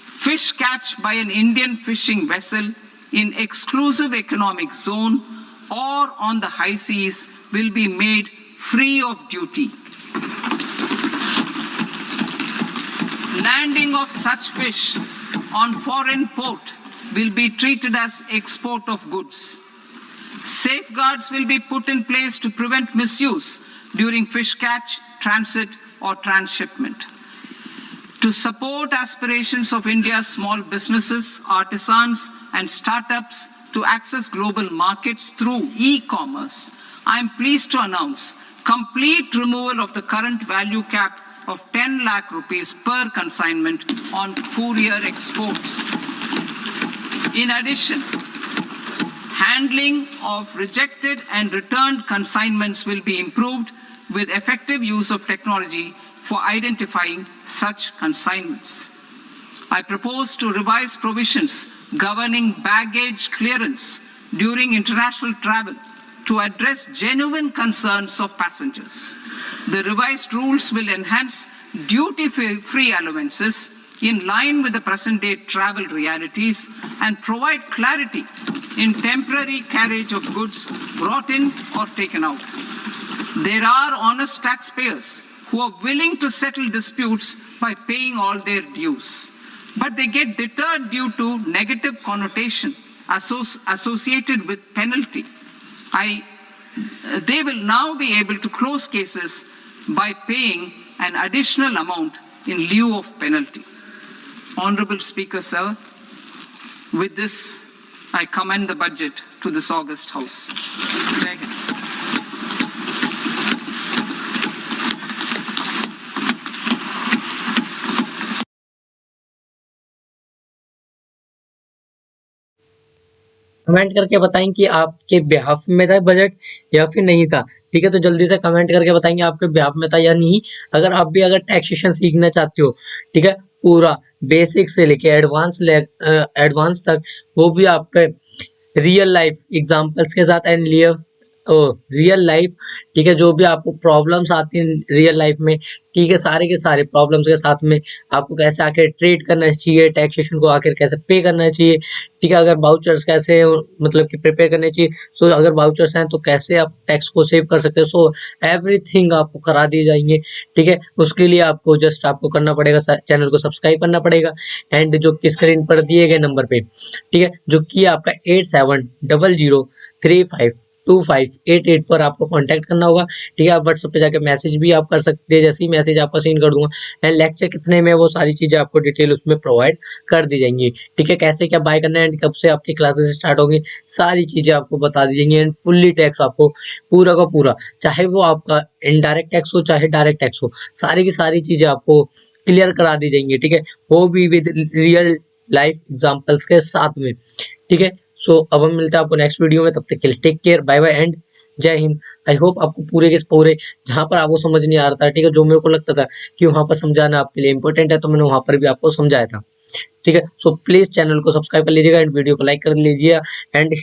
Fish catch by an Indian fishing vessel in exclusive economic zone or on the high seas will be made free of duty. Landing of such fish on foreign port will be treated as export of goods. Safeguards will be put in place to prevent misuse during fish catch, transit, or transshipment. To support aspirations of India's small businesses, artisans, and startups to access global markets through e-commerce, I am pleased to announce complete removal of the current value cap of 10 lakh rupees per consignment on courier exports. In addition, handling of rejected and returned consignments will be improved with effective use of technology for identifying such consignments. I propose to revise provisions governing baggage clearance during international travel to address genuine concerns of passengers. The revised rules will enhance duty-free allowances in line with the present-day travel realities and provide clarity in temporary carriage of goods brought in or taken out. There are honest taxpayers who are willing to settle disputes by paying all their dues, but they get deterred due to negative connotation associated with penalty. They will now be able to close cases by paying an additional amount in lieu of penalty. Honorable Speaker, sir, with this, I commend the budget to this august House. Jai Hind. Comment करके बताएं कि आपके behalf में था budget या फिर नहीं था। ठीक है, तो जल्दी से कमेंट करके बताएंगे आपके बिहाफ में था या नहीं। अगर आप भी अगर टैक्सेशन सीखना चाहते हो, ठीक है, पूरा बेसिक से लेके एडवांस तक, वो भी आपके रियल लाइफ एग्जांपल्स के साथ एंड रियल लाइफ, ठीक है, जो भी आपको प्रॉब्लम्स आती हैं रियल लाइफ में, ठीक है, सारे के सारे प्रॉब्लम्स के साथ में आपको कैसे आखिर ट्रीट करना चाहिए, टैक्सेशन को आखिर कैसे पे करना चाहिए, ठीक है, अगर बाउचर्स कैसे मतलब कि प्रिपेयर करने चाहिए, सो अगर बाउचर्स हैं तो कैसे आप टैक्स को सेव कर सकते हो, सो एवरीथिंग आपको करा दिए जाएंगे। ठीक है, उसके लिए आपको जस्ट आपको करना पड़ेगा, चैनल को सब्सक्राइब करना पड़ेगा एंड जो कि स्क्रीन पर दिए गए नंबर पे, ठीक है, जो कि आपका 8700352588 पर आपको कांटेक्ट करना होगा। ठीक है, आप व्हाट्सएप पे जाकर मैसेज भी आप कर सकते हैं, जैसे ही मैसेज आपका सीन कर दूंगा एंड लेक्चर कितने में वो सारी चीजें आपको डिटेल उसमें प्रोवाइड कर दी जाएंगी। ठीक है, कैसे क्या बाय करना है एंड कब से आपकी क्लासेस स्टार्ट होंगी, सारी चीजें आपको बता दी जाएंगी एंड फुल्ली टैक्स आपको पूरा का पूरा, चाहे वो आपका इनडायरेक्ट टैक्स हो चाहे डायरेक्ट टैक्स हो, सारी की सारी चीजें आपको क्लियर करा दी जाएंगी। ठीक है, वो भी विद रियल लाइफ एग्जांपल्स के साथ में। ठीक है, सो अब हम मिलते हैं आपको नेक्स्ट वीडियो में, तब तक के लिए take care, bye bye and Jai Hind. I hope आपको पूरे के पूरे जहां पर आपको समझ नहीं आ रहा था, ठीक है, जो मेरे को लगता था कि वहां पर समझाना आपके लिए इंपॉर्टेंट है, तो मैंने वहां पर भी आपको समझाया था। ठीक है, सो प्लीज चैनल को सब्सक्राइब कर लीजिएगा एंड वीडियो को लाइक कर लीजिएगा एंड